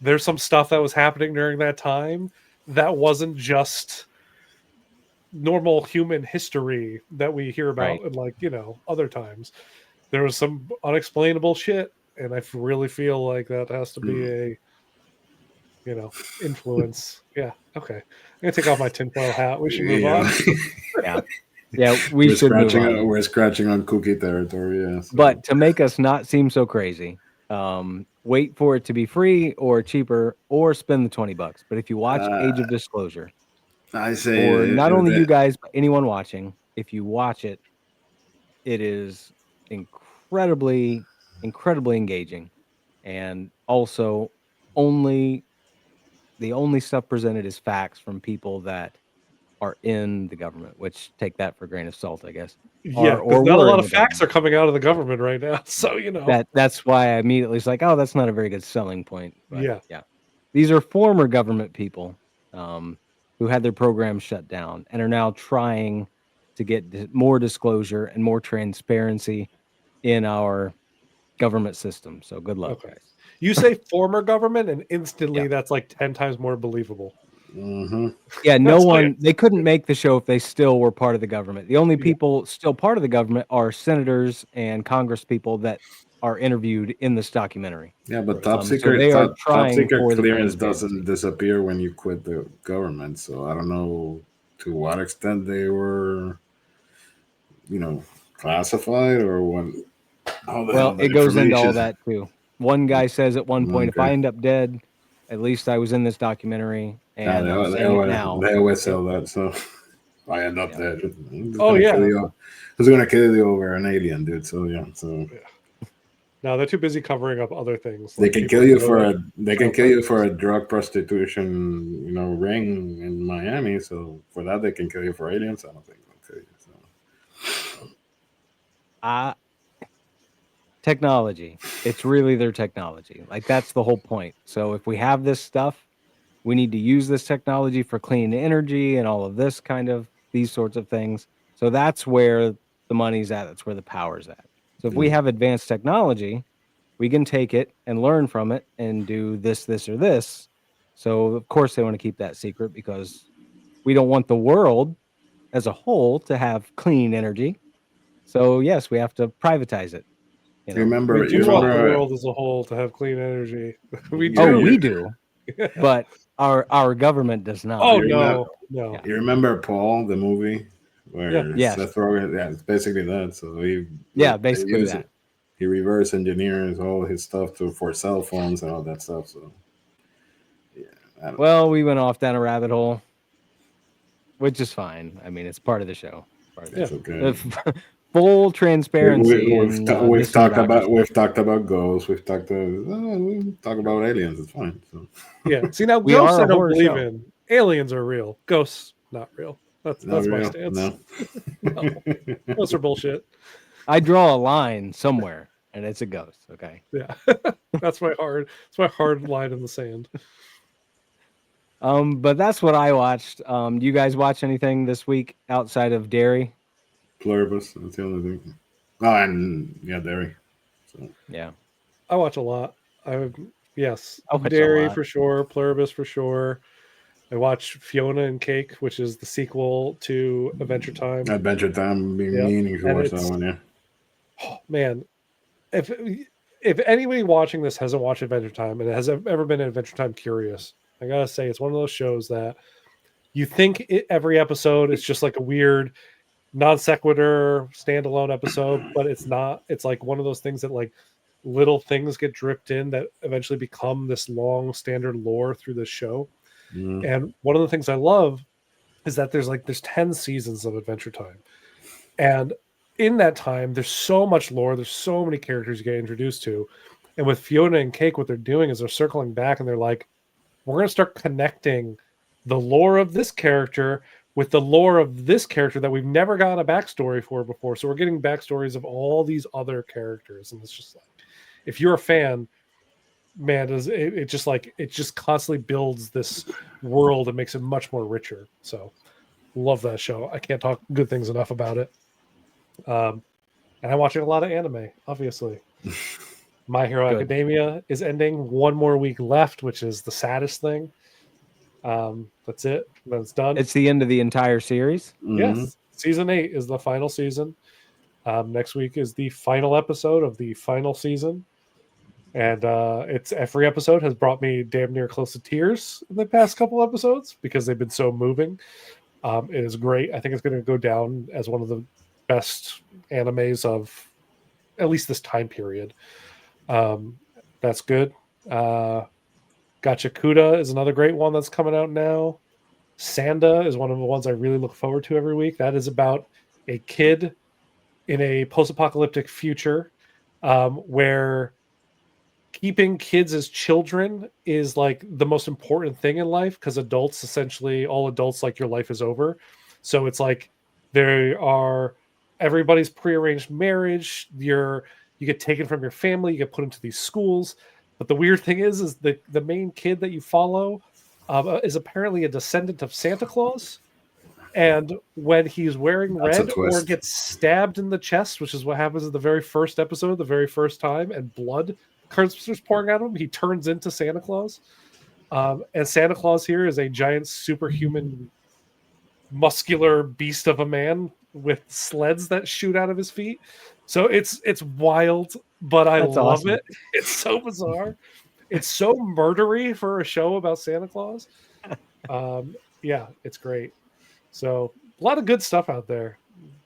there's some stuff that was happening during that time that wasn't just normal human history that we hear about in, like, other times. There was some unexplainable shit, and I really feel like that has to be a influence. Yeah, okay. I'm gonna take off my tinfoil hat. We should move on. We should move on. We're scratching on cookie territory. Yeah, so. But to make us not seem so crazy, wait for it to be free or cheaper, or spend the $20. But if you watch Age of Disclosure, I say, or not only you guys, but anyone watching, if you watch it, it is incredibly engaging, and also the only stuff presented is facts from people that are in the government, which take that for a grain of salt, I guess. Yeah, because or not a were lot in of the facts government. are coming out of the government right now. So, That's why I immediately was like, oh, that's not a very good selling point. But yeah. These are former government people who had their programs shut down and are now trying to get more disclosure and more transparency in our government system. So good luck, Okay. guys. You say former government, and instantly Yeah. that's like 10 times more believable. Mm-hmm. Yeah, That's why- they couldn't make the show if they still were part of the government. The only Yeah. people still part of the government are senators and Congress people that are interviewed in this documentary. Yeah, but Right. top So secret, they are top trying secret for the clearance transparency. doesn't disappear when you quit the government. So I don't know to what extent they were, classified or when. How the hell Well, that it goes into all information? that too. One guy says at one point, if I Okay. end up dead, at least I was in this documentary, Yeah, and I'm saying it now. they always sell that. So I end up Yeah. dead. Who's Oh, gonna yeah. kill you? Who's gonna kill you over an alien, dude? So yeah, so No, they're too busy covering up other things. they Like can people kill you who for know a drug prostitution, ring in Miami. So for that, they can kill you for aliens. I don't think they'll kill you. So. Technology. It's really their technology. Like that's the whole point. So if we have this stuff, we need to use this technology for clean energy and all of this kind of these sorts of things. So that's where the money's at. That's where the power's at. So if we have advanced technology, we can take it and learn from it and do this, or this. So of course they want to keep that secret because we don't want the world as a whole to have clean energy. So yes, we have to privatize it. You You know. remember? we You do want the remember? world as a whole to have clean energy. We Yeah, Oh, do. we do, but our government does not. Oh, You remember? no. Yeah. You remember Paul, the movie, Yeah. where Yes. Seth Rogen? Yeah, it's basically that. So Yeah, basically that. He reverse engineers all his stuff for cell phones and all that stuff. So yeah, Well, we went off down a rabbit hole, which is fine. I mean, it's part of the show. Part of the Yeah. it's okay. full transparency We've this talked Nerdocracy. about ghosts. We've talked about aliens. It's fine. So. Yeah. See, now We ghosts are I a don't horror believe show. in. Aliens are real. Ghosts not real. That's Not my real. stance. No. No. Those are bullshit. I draw a line somewhere, and it's a ghost. Okay. Yeah. That's my hard line in the sand. But that's what I watched. Do you guys watch anything this week outside of Derry? Pluribus. That's the only thing. Oh, and yeah, Derry. So. Yeah. I watch a lot. Yes. I watch a Derry lot. for sure, Pluribus for sure. I watched Fiona and Cake, which is the sequel to Adventure Time. Adventure Time. Be Yeah. meaning to And watch that one. Yeah. Oh, man, if anybody watching this hasn't watched Adventure Time and has ever been Adventure Time curious, I gotta say it's one of those shows that you think every episode is just like a weird non sequitur standalone episode, but it's not. It's like one of those things that like little things get dripped in that eventually become this long standard lore through the show. Mm. And one of the things I love is that there's 10 seasons of Adventure Time, and in that time there's so much lore, there's so many characters you get introduced to. And with Fiona and Cake, what they're doing is they're circling back and they're like, we're going to start connecting the lore of this character with the lore of this character that we've never gotten a backstory for before. So we're getting backstories of all these other characters, and it's just like, if you're a fan, man, it just constantly builds this world and makes it much more richer. So love that show. I can't talk good things enough about it. And I'm watching a lot of anime, obviously. My Hero Good. Academia is ending. One more week left, which is the saddest thing. That's it. Then it's done. It's the end of the entire series. Mm-hmm. Yes. Season 8 is the final season. Next week is the final episode of the final season. And it's every episode has brought me damn near close to tears in the past couple episodes because they've been so moving. It is great. I think it's going to go down as one of the best animes of at least this time period. That's good. Gachakuda is another great one that's coming out now. Sanda is one of the ones I really look forward to every week. That is about a kid in a post-apocalyptic future where keeping kids as children is like the most important thing in life, because adults, essentially all adults, like your life is over. So it's like everybody's prearranged marriage. You get taken from your family, you get put into these schools. But the weird thing is the main kid that you follow is apparently a descendant of Santa Claus. And when he's wearing red or gets stabbed in the chest, which is what happens in the very first episode, the very first time, and blood starts pouring out of him, he turns into Santa Claus. And Santa Claus here is a giant superhuman, muscular beast of a man with sleds that shoot out of his feet. So it's wild, but I love awesome. it. It's so bizarre. It's so murdery for a show about Santa Claus. Yeah, it's great. So a lot of good stuff out there.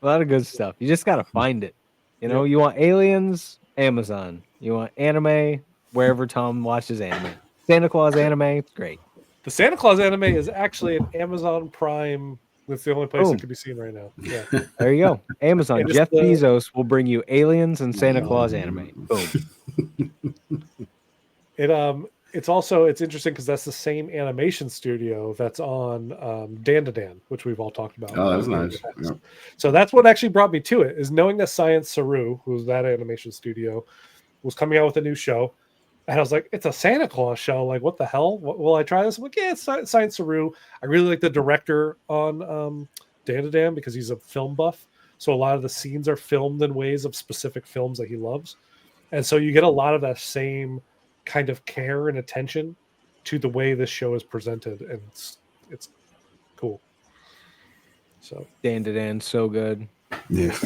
A lot of good stuff. You just got to find it. You know, you want aliens, Amazon. You want anime, wherever Tom watches anime. Santa Claus anime, it's great. The Santa Claus anime is actually an Amazon Prime. That's the only place it can be seen right now. Yeah. There you go. Amazon. Jeff Bezos will bring you aliens and Santa Claus anime. Boom. It's interesting because that's the same animation studio that's on Dan to Dan, which we've all talked about. Oh, that's nice. Yeah. So that's what actually brought me to it, is knowing that Science Saru, who's that animation studio, was coming out with a new show. And I was like, it's a Santa Claus show. Like, what the hell? Will I try this? I'm like, yeah, it's Science Saru. I really like the director on Dan to Dan because he's a film buff. So a lot of the scenes are filmed in ways of specific films that he loves. And so you get a lot of that same kind of care and attention to the way this show is presented, and it's cool. So Dan to Dan, so good. Yeah.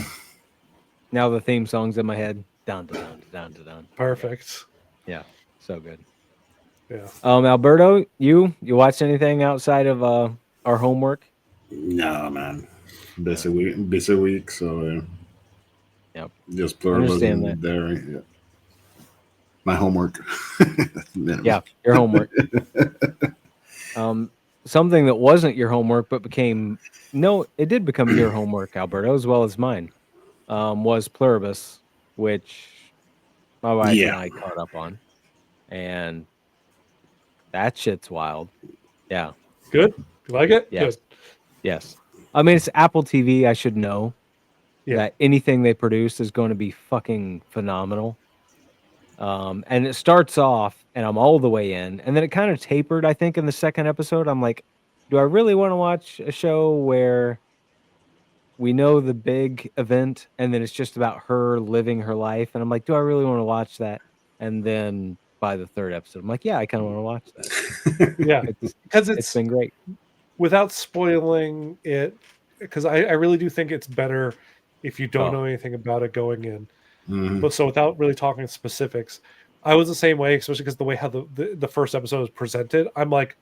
Now the theme song's in my head. Down to down to down to down. Perfect. Yeah, so good. Yeah. Alberto, you watched anything outside of our homework? No, man. Busy week. So yep. Just Pluribus and Derry. Yeah. My homework. Yeah, your homework. Something that wasn't your homework but it did become your homework, Alberto, as well as mine, was Pluribus, which my wife and I caught up on. And that shit's wild. Yeah. Good? You like it? Yes. Good. Yes. I mean, it's Apple TV. I should know that anything they produce is going to be fucking phenomenal. And it starts off and I'm all the way in, and then it kind of tapered, I think, in the second episode. I'm like, do I really want to watch a show where we know the big event and then it's just about her living her life? And I'm like, do I really want to watch that? And then by the third episode, I'm like, yeah, I kind of want to watch that. Yeah, because it's been great. Without spoiling it, because I really do think it's better if you don't know anything about it going in. Mm-hmm. But so without really talking specifics, I was the same way, especially because the way how the first episode was presented, I'm like,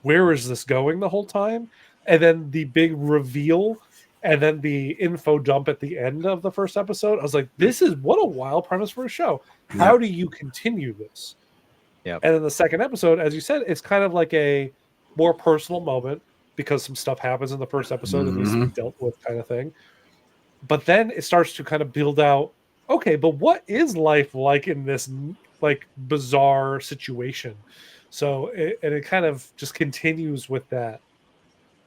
where is this going the whole time? And then the big reveal and then the info dump at the end of the first episode, I was like, what a wild premise for a show. How do you continue this? Yeah. And then the second episode, as you said, it's kind of like a more personal moment because some stuff happens in the first episode that needs to be dealt with, kind of thing. But then it starts to kind of build out, okay, but what is life like in this like bizarre situation? So it kind of just continues with that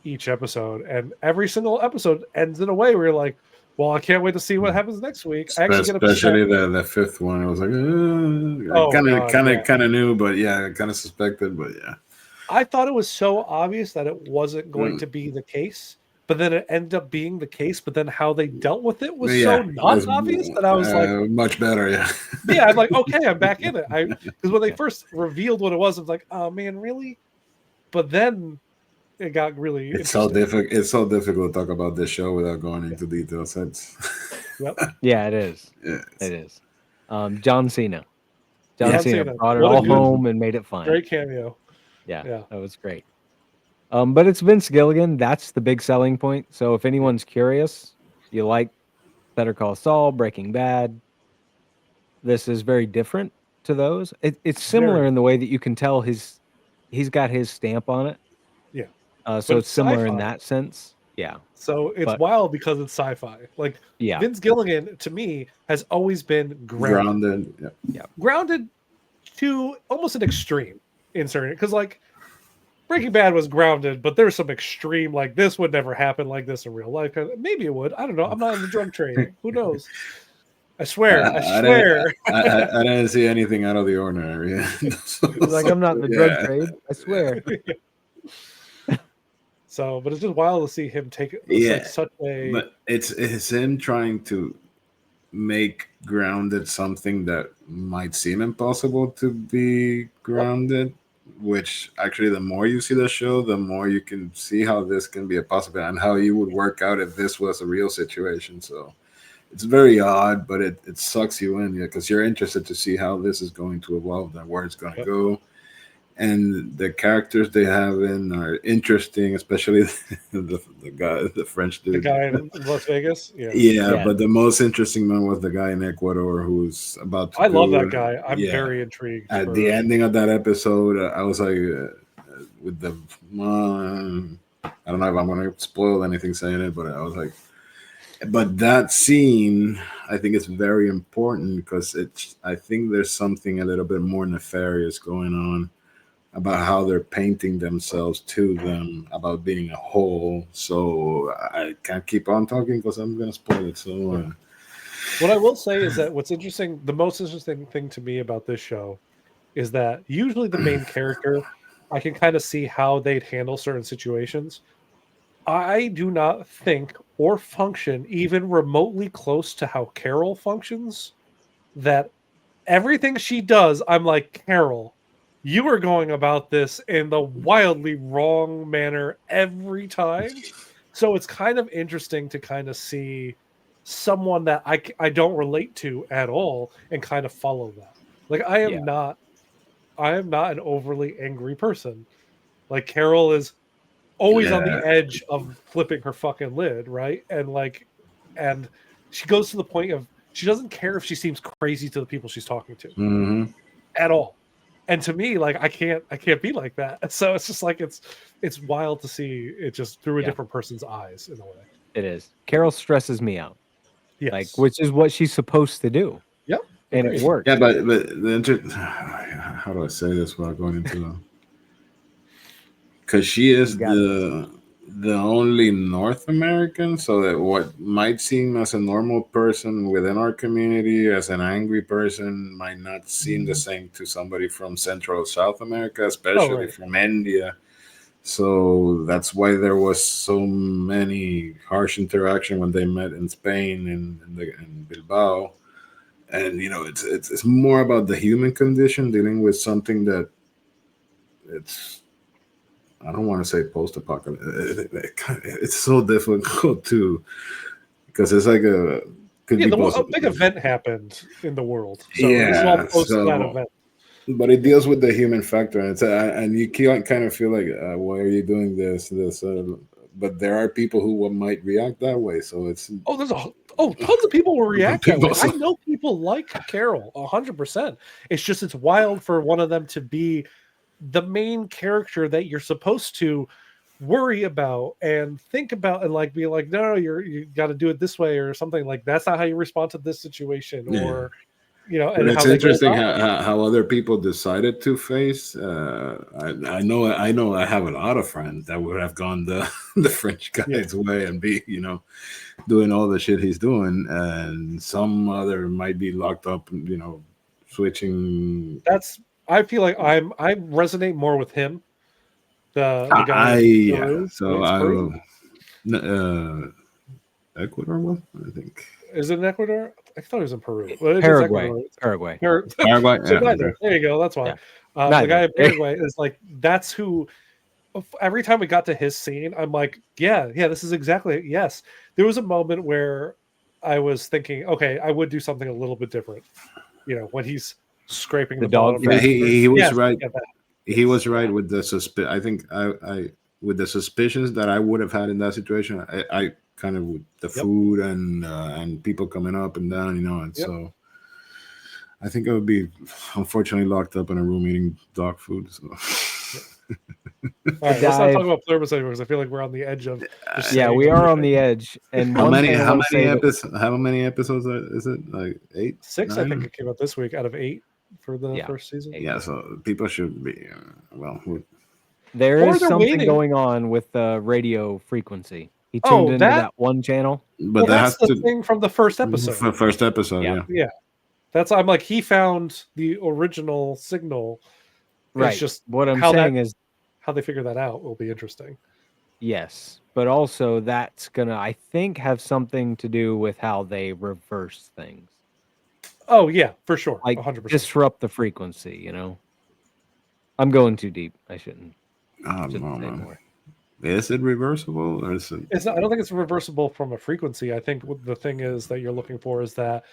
each episode, and every single episode ends in a way where you're like, well, I can't wait to see what happens next week. Especially the fifth one, it was like kind of new, but kind of suspected, but yeah. I thought it was so obvious that it wasn't going to be the case, but then it ended up being the case. But then how they dealt with it was so not obvious that I was like, much better. Yeah. Yeah. I'm like, okay, I'm back in it. Because when they first revealed what it was like, oh man, really? But then it got really. It's so difficult. It's so difficult to talk about this show without going into details. Yeah, it is. Yeah, it is. John Cena. John Cena brought it all home and made it fun. Great cameo. Yeah, that was great. But it's Vince Gilligan. That's the big selling point. So if anyone's curious, you like Better Call Saul, Breaking Bad, this is very different to those. It's similar in the way that you can tell he's got his stamp on it. Yeah. So it's similar in that sense. Yeah. So it's wild because it's sci-fi. Like Vince Gilligan, to me, has always been grounded. Yeah. Grounded to almost an extreme in certain, because like Breaking Bad was grounded, but there's some extreme, like this would never happen like this in real life. Maybe it would. I don't know. I'm not in the drug trade. Who knows? I swear. I swear. I didn't see anything out of the ordinary. He's like, I'm not in the drug trade. I swear. So, but it's just wild to see him take like such a. But it's him trying to make grounded something that might seem impossible to be grounded. Which actually, the more you see the show, the more you can see how this can be a possibility and how you would work out if this was a real situation. So it's very odd, but it sucks you in because you're interested to see how this is going to evolve and where it's going to go. And the characters they have in are interesting, especially the guy, the French dude, the guy in Las Vegas. Yeah, but the most interesting one was the guy in Ecuador who's about to. I love that guy. I'm very intrigued. At the ending of that episode, I was like, with the, I don't know if I'm going to spoil anything saying it, but I was like, but that scene, I think it's very important because I think there's something a little bit more nefarious going on about how they're painting themselves to them about being a whole. So I can't keep on talking because I'm going to spoil it. So what I will say is that what's interesting, the most interesting thing to me about this show is that usually the main character, I can kind of see how they'd handle certain situations. I do not think or function even remotely close to how Carol functions. That everything she does, I'm like, Carol, you are going about this in the wildly wrong manner every time. So it's kind of interesting to kind of see someone that I don't relate to at all and kind of follow that. Like I am not an overly angry person. Like Carol is always on the edge of flipping her fucking lid, right? And she goes to the point of she doesn't care if she seems crazy to the people she's talking to at all. And to me, like I can't be like that. So it's just like it's wild to see it just through a different person's eyes in a way. It is. Carol stresses me out. Yes. Like, which is what she's supposed to do. Yep. And it works. Yeah, but how do I say this without going into because she is the only North American, so that what might seem as a normal person within our community as an angry person might not seem the same to somebody from Central or South America, especially from India. So that's why there was so many harsh interaction when they met in Spain in Bilbao. And it's more about the human condition dealing with something that I don't want to say post-apocalyptic. It's so difficult to because it's like a big event happened in the world. So this is all post that event. But it deals with the human factor, and you can't kind of feel like, why are you doing this? But there are people who might react that way. So it's tons of people will react that way. I know people like Carol 100%. It's wild for one of them to be the main character that you're supposed to worry about and think about and like be like, no, you got to do it this way or something. Like that's not how you respond to this situation. Or and it's interesting how other people decided to face. I know I have a lot of friends that would have gone the French guy's way and be doing all the shit he's doing, and some other might be locked up, switching. I feel like I resonate more with him. The guy. Ecuador, I think. Is it in Ecuador? I thought it was in Peru. Paraguay. Paraguay. Yeah. There you go. That's why. The guy in Paraguay is like, that's who. Every time we got to his scene, I'm like, yeah, this is exactly it. Yes. There was a moment where I was thinking, okay, I would do something a little bit different. When he's scraping the dog. Yeah, he was right. He was right with the I think I with the suspicions that I would have had in that situation. I kind of with the food and people coming up and down, and so I think I would be unfortunately locked up in a room eating dog food. So. All right, let's not talk about Pluribus anymore because I feel like we're on the edge of. We are on the edge. And how many episodes is it? Like 8? 6, 9? I think it came out this week out of 8. for the Yeah. first season. Yeah, so people should be There Or is they're something waiting. going on with the radio frequency. He tuned Oh, into that- that one channel. but Well, that that's has the to thing from the first episode. for first episode. Yeah. Yeah. Yeah, that's I'm like he found the original signal. Right. It's just What I'm how saying is, how they figure that out will be interesting. yes, but also that's gonna, I think, have something to do with how they reverse things, Oh yeah, for sure, like 100%. disrupt the frequency. You know, I'm going too deep. I shouldn't. I don't Shouldn't know, say man. more. Is it reversible or is it? It's not, I don't think it's reversible from a frequency. I think what the thing is that you're looking for is that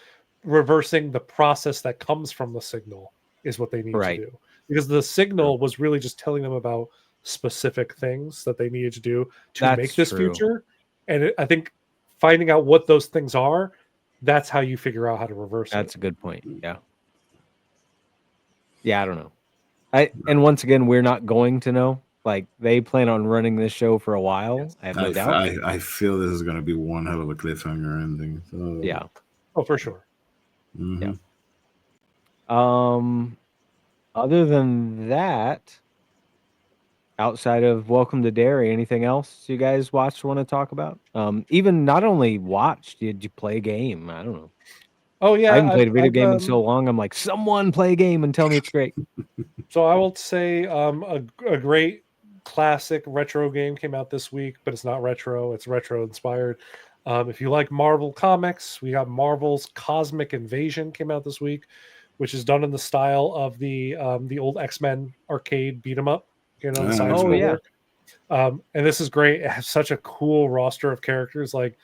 reversing the process that comes from the signal is what they need Right. to do. Because the signal was really just telling them about specific things that they needed to do to That's make this true. future. And I think finding out what those things are, that's how you figure out how to reverse That's it. a good point. Yeah. Yeah, I don't know. And once again, we're not going to know. Like, they plan on running this show for a while. I have no doubt. I feel this is going to be one hell of a cliffhanger ending. So Yeah. Oh, for sure. mhm. Other than that, outside of Welcome to Derry, anything else you guys watched or want to talk about? Even not only watched, did you play a game? I don't know. Oh yeah, I haven't played a video I've, game in so long. I'm like, someone play a game and tell me it's great. So I will say a great classic retro game came out this week, but it's not retro. It's retro inspired. If you like Marvel comics, we got Marvel's Cosmic Invasion came out this week, which is done in the style of the old X-Men arcade beat 'em up, you know, the side Oh, yeah. scroller. And this is great. It has such a cool roster of characters. Like,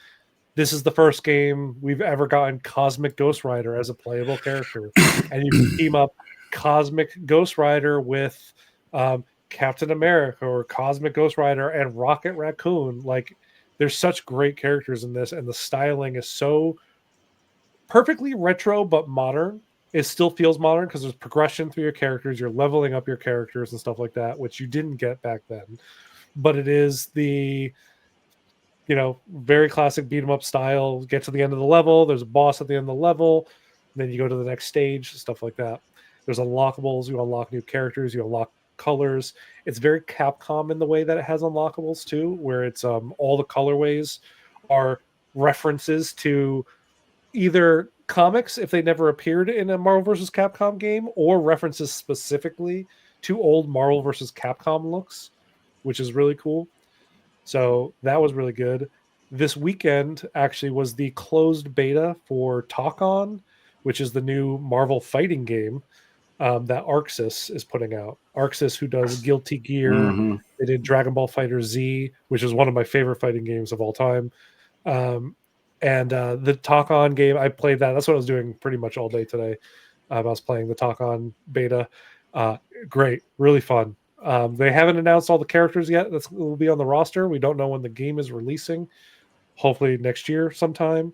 this is the first game we've ever gotten Cosmic Ghost Rider as a playable character, and you can team up Cosmic Ghost Rider with Captain America or Cosmic Ghost Rider and Rocket Raccoon. Like, there's such great characters in this, and the styling is so perfectly retro but modern. It still feels modern because there's progression through your characters. You're leveling up your characters and stuff like that, which you didn't get back then. But it is the very classic beat 'em up style. Get to the end of the level, there's a boss at the end of the level, then you go to the next stage, stuff like that. There's unlockables, you unlock new characters, you unlock colors. It's very Capcom in the way that it has unlockables too, where it's all the colorways are references to either comics if they never appeared in a Marvel vs. Capcom game, or references specifically to old Marvel vs. Capcom looks, which is really cool. So that was really good. This weekend actually was the closed beta for Talk On, which is the new Marvel fighting game that Arxis is putting out. Arxis, who does Guilty Gear, Mhm. they did Dragon Ball Fighter Z, which is one of my favorite fighting games of all time. And the Talk On game, I played that. That's what I was doing pretty much all day today. I was playing the Talk On beta. Great, really fun. They haven't announced all the characters yet that will be on the roster. We don't know when the game is releasing. Hopefully next year sometime.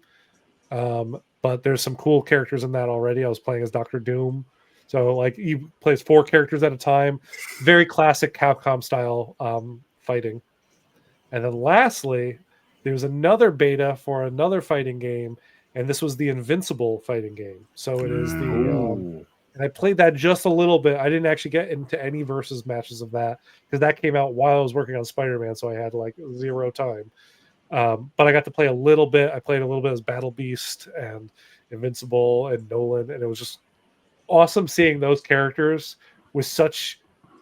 But there's some cool characters in that already. I was playing as Doctor Doom. So like he plays 4 characters at a time. Very classic Capcom style fighting. And then lastly, there's another beta for another fighting game, and this was the Invincible fighting game. So it is the Ooh. and I played that just a little bit. I didn't actually get into any versus matches of that because that came out while I was working on Spider-Man, so I had like 0 time. But I got to play a little bit. I played a little bit as Battle Beast and Invincible and Nolan, and it was just awesome seeing those characters with such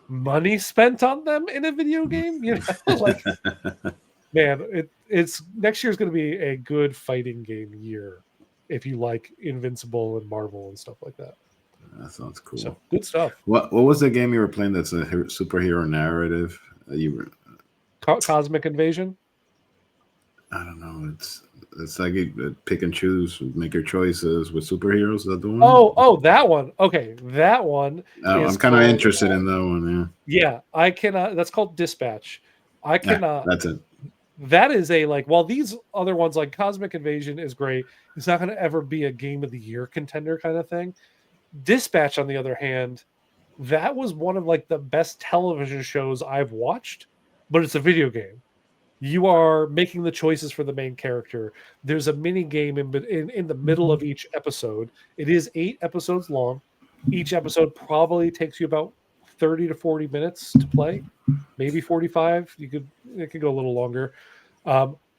money spent on them in a video game. You know, like, man, it's next year's going to be a good fighting game year if you like Invincible and Marvel and stuff like that. That sounds cool. So good stuff. What was the game you were playing that's a superhero narrative? You were Cosmic Invasion. I don't know. It's like you pick and choose, make your choices with superheroes. Is that the one? Oh, that one. Okay, that one. I'm kind of interested in that one. Yeah, I cannot. That's called Dispatch. I cannot. That's it. That is a like. While these other ones like Cosmic Invasion is great, it's not going to ever be a Game of the Year contender kind of thing. Dispatch, on the other hand, that was one of like the best television shows I've watched, but it's a video game. You are making the choices for the main character. There's a mini game in the middle of each episode. It is 8 episodes long. Each episode probably takes you about 30 to 40 minutes to play, maybe 45. It could go a little longer,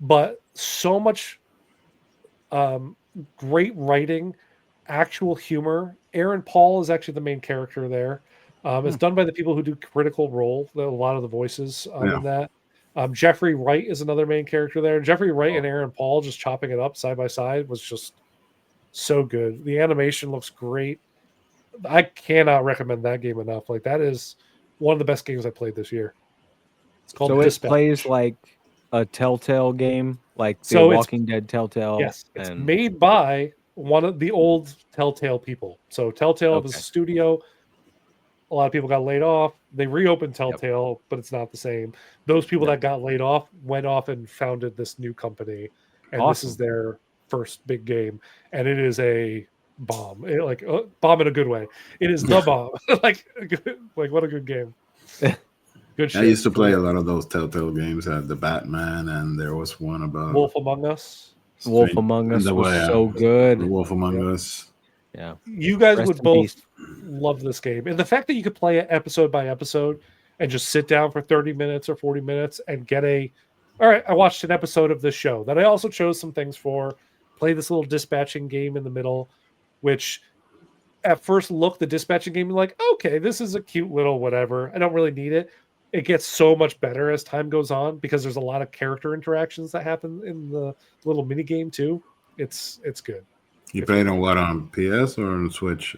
but so much great writing, actual humor. Aaron Paul is actually the main character there. It's done by the people who do Critical Role, a lot of the voices in that. Jeffrey Wright is another main character there. Jeffrey Wright and Aaron Paul just chopping it up side by side was just so good. The animation looks great. I cannot recommend that game enough. Like, that is one of the best games I played this year. It's called Dispatch. It plays like a Telltale game, like the Walking Dead Telltale. Yes, it's made by one of the old Telltale people. So Telltale was a studio. A lot of people got laid off. They reopened Telltale, but it's not the same. Those people that got laid off went off and founded this new company, and this is their first big game, and it is a bomb. Bomb in a good way. It is the bomb. like what a good game. Good shit. I used to play a lot of those Telltale games. The Batman, and there was one about Wolf Among Us. Wolf Among Us was so good. Wolf Among Us. Yeah. You guys would both love this game. And the fact that you could play it episode by episode and just sit down for 30 minutes or 40 minutes and get all right, I watched an episode of this show that I also chose some things for, play this little dispatching game in the middle, which at first look, the dispatching game, you're like, okay, this is a cute little whatever. I don't really need it. It gets so much better as time goes on because there's a lot of character interactions that happen in the little mini game too. It's good. You played on what, on PS or on Switch?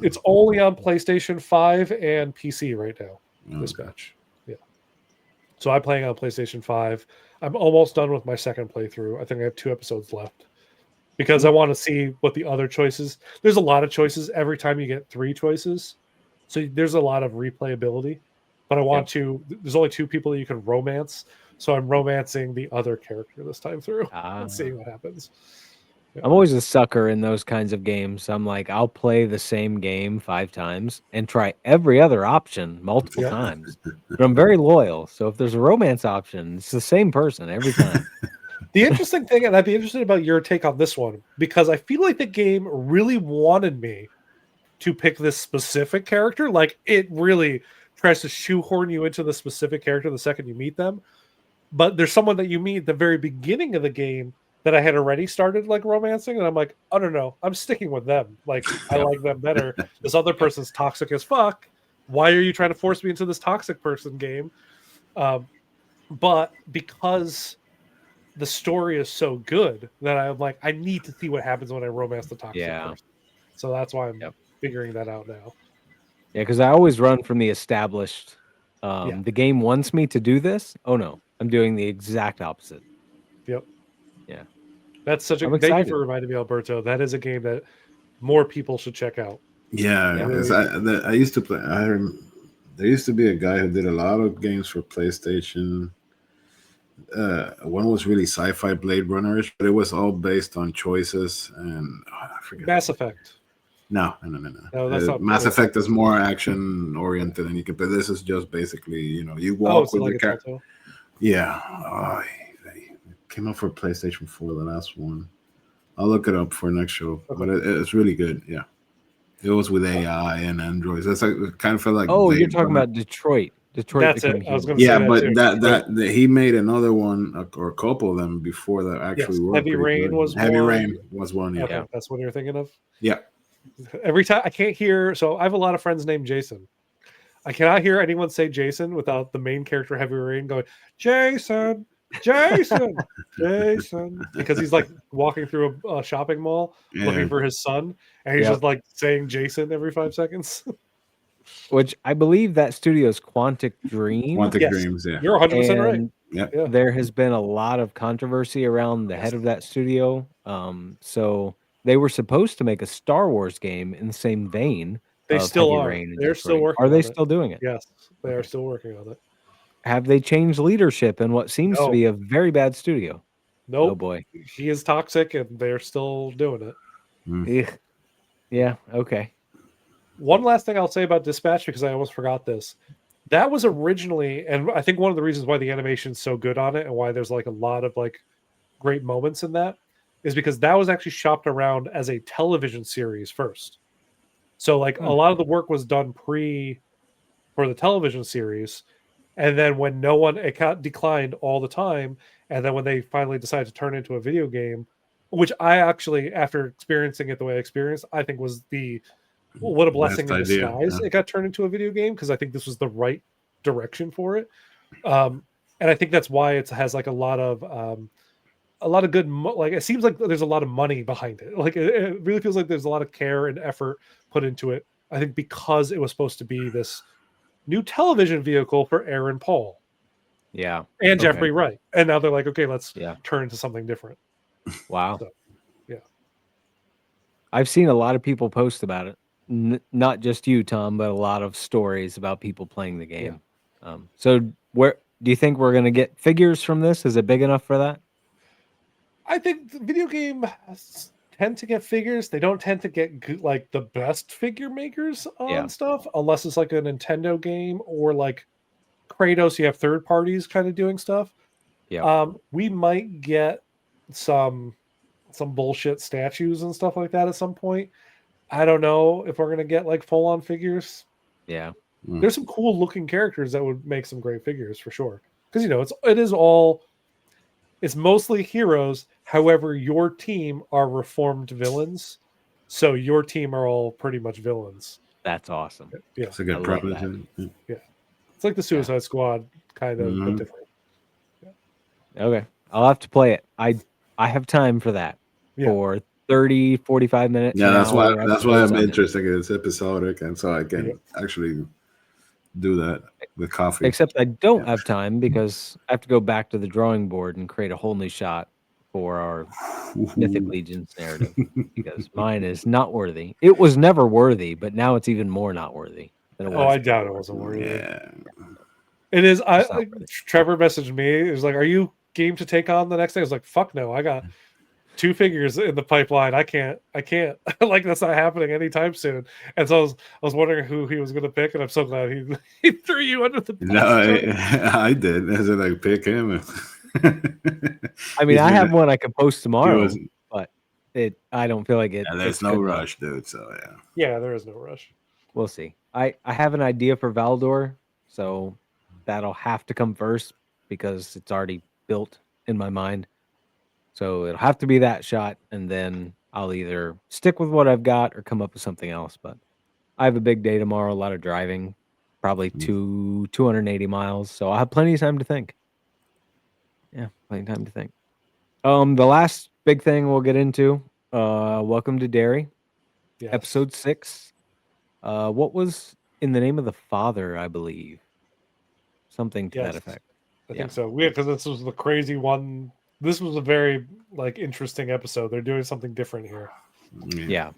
It's only on PlayStation 5 and PC right now. Dispatch. Yeah. So I'm playing on PlayStation 5. I'm almost done with my second playthrough. I think I have 2 episodes left because I want to see what the other choices. There's a lot of choices every time you get 3 choices. So there's a lot of replayability. But I want to. There's only 2 people that you can romance. So I'm romancing the other character this time through and seeing what happens. I'm always a sucker in those kinds of games. I'm like, I'll play the same game 5 times and try every other option multiple times. But I'm very loyal. So if there's a romance option, it's the same person every time. The interesting thing, and I'd be interested about your take on this one, because I feel like the game really wanted me to pick this specific character. Like, it really tries to shoehorn you into the specific character the second you meet them. But there's someone that you meet at the very beginning of the game that I had already started like romancing, and I'm like, I don't know, I'm sticking with them. Like, I like them better. This other person's toxic as fuck. Why are you trying to force me into this toxic person game? But because the story is so good that I'm like, I need to see what happens when I romance the toxic person. So that's why I'm figuring that out now. Yeah, because I always run from the established. The game wants me to do this. Oh no, I'm doing the exact opposite. Yep. Yeah. That's such a. Thank you for reminding me, Alberto. That is a game that more people should check out. Yeah, I used to play. There used to be a guy who did a lot of games for PlayStation. One was really sci-fi Blade Runner-ish, but it was all based on choices, and I forget. Mass Effect. No. That's not Mass Effect is more action oriented, and you can. But this is just basically, you walk with the character. Yeah. Came out for PlayStation 4, the last one. I'll look it up for next show, but it's really good. Yeah, it was with AI and androids. That's like, it kind of felt like. Oh, you're talking about Detroit. That's it. I was going to say that but he made another one or a couple of them before that actually worked. Heavy Rain was one. Yeah, okay, that's what you're thinking of. Yeah. Every time I can't hear, so I have a lot of friends named Jason. I cannot hear anyone say Jason without the main character Heavy Rain going Jason. Because he's like walking through a shopping mall looking for his son, and he's just like saying Jason every 5 seconds. Which I believe that studio is Quantic Dream. Dreams, yeah. You're 100% right. Yeah. There has been a lot of controversy around the head of that studio. So they were supposed to make a Star Wars game in the same vein. They still are. They're still working. Are they still doing it? Yes, they are still working on it. Have they changed leadership in what seems to be a very bad studio? Nope. Oh boy, he is toxic, and they're still doing it. Yeah. Okay. One last thing I'll say about Dispatch, because I almost forgot this. That was originally, and I think one of the reasons why the animation is so good on it, and why there's like a lot of like great moments in that, is because that was actually shopped around as a television series first. So like a lot of the work was done for the television series, and then when it got declined all the time, and then when they finally decided to turn it into a video game, which I actually, after experiencing it the way I experienced, I think was what a blessing in disguise. It got turned into a video game because I think this was the right direction for it. And I think that's why it has like a lot of good like it seems like there's a lot of money behind it. Like it really feels like there's a lot of care and effort put into it. I think because it was supposed to be this new television vehicle for Aaron Paul. Yeah. And Jeffrey Wright. And now they're like, okay, let's turn into something different. Wow. So, yeah. I've seen a lot of people post about it. Not just you, Tom, but a lot of stories about people playing the game. Yeah. So where do you think we're going to get figures from this? Is it big enough for that? I think the video game tend to get figures. They don't tend to get like the best figure makers on stuff unless it's like a Nintendo game or like Kratos. You have third parties kind of doing stuff. Yeah. We might get some bullshit statues and stuff like that at some point. I don't know if we're gonna get like full on figures. Yeah. There's some cool looking characters that would make some great figures for sure. Because it's mostly heroes. However, your team are reformed villains, so your team are all pretty much villains. That's awesome. Yeah, it's a good premise. Yeah, it's like the Suicide Squad kind of, but different. Yeah. Okay, I'll have to play it. I have time for that for 30, 45 minutes. Yeah, that's why I'm interested. It's episodic, and so I can actually do that with coffee. Except I don't have time because I have to go back to the drawing board and create a whole new shot for our Mythic Legions narrative because mine is not worthy. It was never worthy, but now it's even more not worthy than it was. Oh, I doubt it wasn't worthy. Yeah. It is. Trevor messaged me. It was like, "Are you game to take on the next day?" I was like, "Fuck no! I got 2 figures in the pipeline. I can't. Like that's not happening anytime soon." And so I was wondering who he was going to pick, and I'm so glad he threw you under the bus. No, I did. I said I pick him. I mean, I have one I could post tomorrow, but I don't feel like it. Yeah, there's no rush, dude. So yeah, there is no rush. We'll see. I have an idea for Valdor, so that'll have to come first because it's already built in my mind. So it'll have to be that shot, and then I'll either stick with what I've got or come up with something else. But I have a big day tomorrow, a lot of driving, probably 280 miles. So I'll have plenty of time to think. Yeah, plenty of time to think. The last big thing we'll get into, Welcome to Derry, episode 6. What was in the name of the father, I believe. Something to that effect. I think so. Weird, because this was the crazy one. This was a very interesting episode. They're doing something different here. Yeah.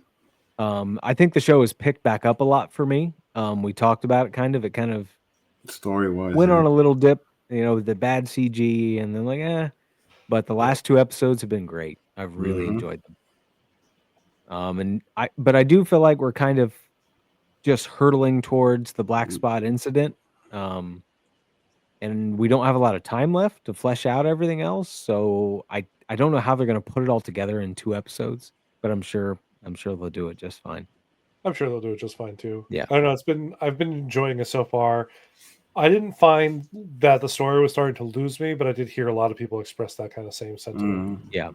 I think the show has picked back up a lot for me. We talked about it kind of story-wise went on a little dip, the bad CG and then but the last 2 episodes have been great. I've really enjoyed them. But I do feel like we're kind of just hurtling towards the black spot incident. And we don't have a lot of time left to flesh out everything else. So I don't know how they're going to put it all together in 2 episodes, but I'm sure they'll do it just fine. I'm sure they'll do it just fine too. Yeah. I don't know. I've been enjoying it so far. I didn't find that the story was starting to lose me, but I did hear a lot of people express that kind of same sentiment. Yeah.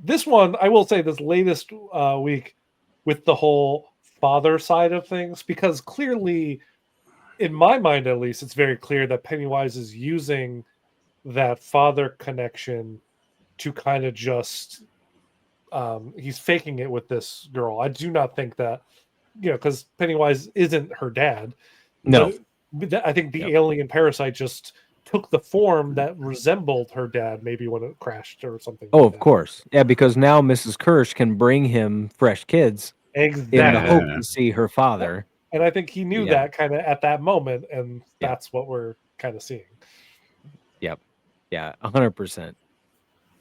This one, I will say, this latest week with the whole father side of things, because clearly, in my mind at least, it's very clear that Pennywise is using that father connection to kind of just he's faking it with this girl. I do not think that, because Pennywise isn't her dad. No. I think the alien parasite just took the form that resembled her dad, maybe when it crashed or something. Oh, of course. Yeah, because now Mrs. Kirsch can bring him fresh kids in the hope to see her father. And I think he knew that kind of at that moment, and that's what we're kind of seeing. Yep. Yeah, 100%.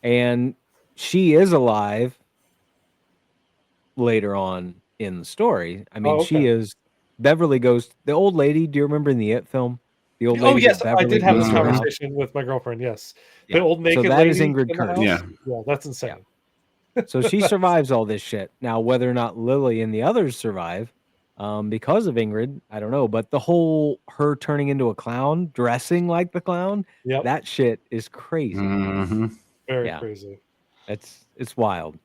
And she is alive later on in the story. I mean, she is... Beverly goes... The old lady, do you remember in the It film? The old lady. Oh, yes, I did have this conversation with my girlfriend, yes. The old naked lady. So that is Ingrid Kirsch. Yeah, that's insane. So she survives all this shit. Now, whether or not Lily and the others survive, because of Ingrid, I don't know. But the whole her turning into a clown, dressing like the clown, Yep. that shit is crazy. Mm-hmm. Very Yeah. crazy. It's wild.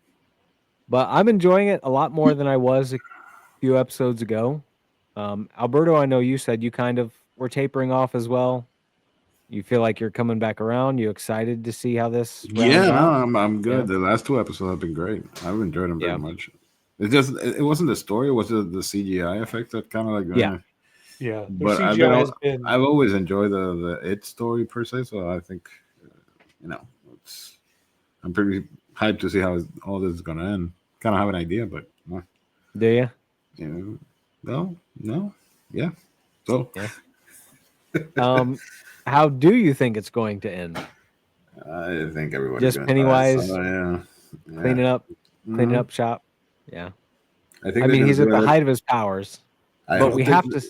But I'm enjoying it a lot more than I was a few episodes ago. Alberto, I know you said you kind of were tapering off as well. You feel like you're coming back around. You excited to see how this rounds Yeah, no, out? I'm good. Yeah. The last two episodes have been great. I've enjoyed them very Yeah. much. It wasn't the story, it was the CGI effect that kind of like Yeah. Yeah, their But CGI has been. I've always enjoyed the it story per se, so I think you know it's I'm pretty hyped to see how all this is gonna end. Kind of have an idea, but Do you? you know, no, yeah. So Yeah. How do you think it's going to end? I think everybody's Just gonna die. So Pennywise yeah. cleaning Mhm. up shop? Yeah. I think I they're mean, gonna he's at do the it. height of his powers, I but hope we they. have to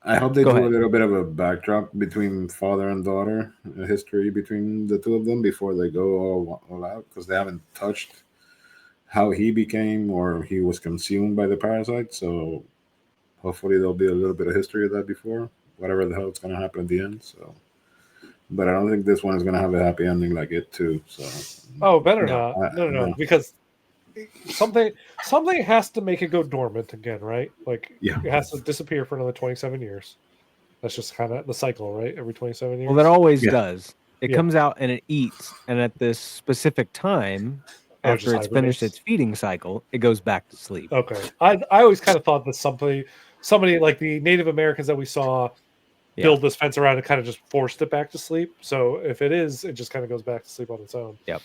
I hope they go do a ahead. little bit of a backdrop between father and daughter, a history between the two of them before they go all out, because they haven't touched how he became or he was consumed by the parasite. So hopefully there'll be a little bit of history of that before whatever the hell is going to happen at the end. So, but I don't think this one is going to have a happy ending like it too. So, Oh, better No. not. No, because something has to make it go dormant again, right? Like Yeah. it has to disappear for another 27 years. That's just kind of the cycle, right? Every 27 years. Well, that always Yeah. does. It Yeah. comes out and it eats, and at this specific time, Oh, it after just it's finished hibernates? its feeding cycle, it goes back to sleep. Okay. I always kind of thought that somebody like the Native Americans that we saw Yeah. build this fence around and kind of just forced it back to sleep. So if it is, it just kind of goes back to sleep on its own. Yep.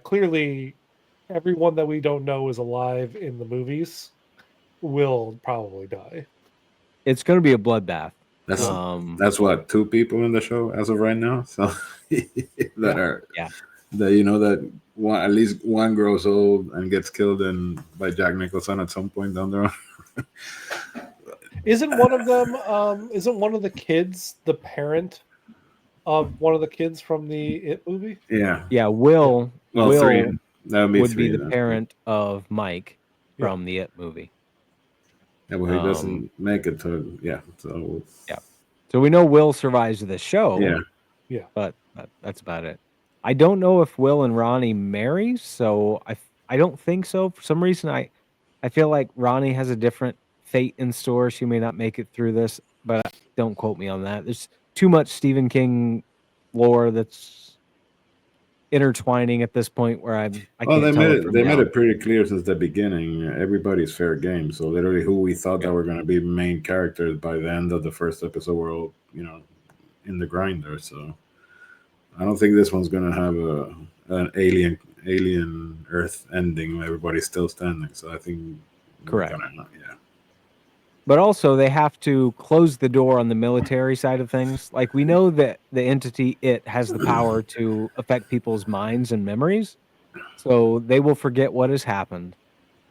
Clearly everyone that we don't know is alive in the movies will probably die. It's going to be a bloodbath. That's Um, that's what, two people in the show as of right now. So that are Yeah. that that one, at least one grows old and gets killed by Jack Nicholson at some point down the road. Isn't one of them isn't one of the kids the parent of one of the kids from the It movie? Yeah. Yeah. Will Well, three. That would be would three be the then. parent of Mike Yeah. from the It movie. Yeah, well, he doesn't make it to. Yeah. So. Yeah. So we know Will survives the show. Yeah. But that's about it. I don't know if Will and Ronnie marry, so I don't think so. For some reason, I feel like Ronnie has a different fate in store. She may not make it through this, but don't quote me on that. There's too much Stephen King lore that's intertwining at this point where I Well, can't tell it from they made now. it pretty clear since the beginning. Everybody's fair game. So literally, who we thought that were going to be main characters by the end of the first episode were all in the grinder. So I don't think this one's going to have an alien Earth ending. Everybody's still standing. So I think Correct. Yeah. But also, they have to close the door on the military side of things. Like, we know that the entity, it has the power to affect people's minds and memories. So they will forget what has happened.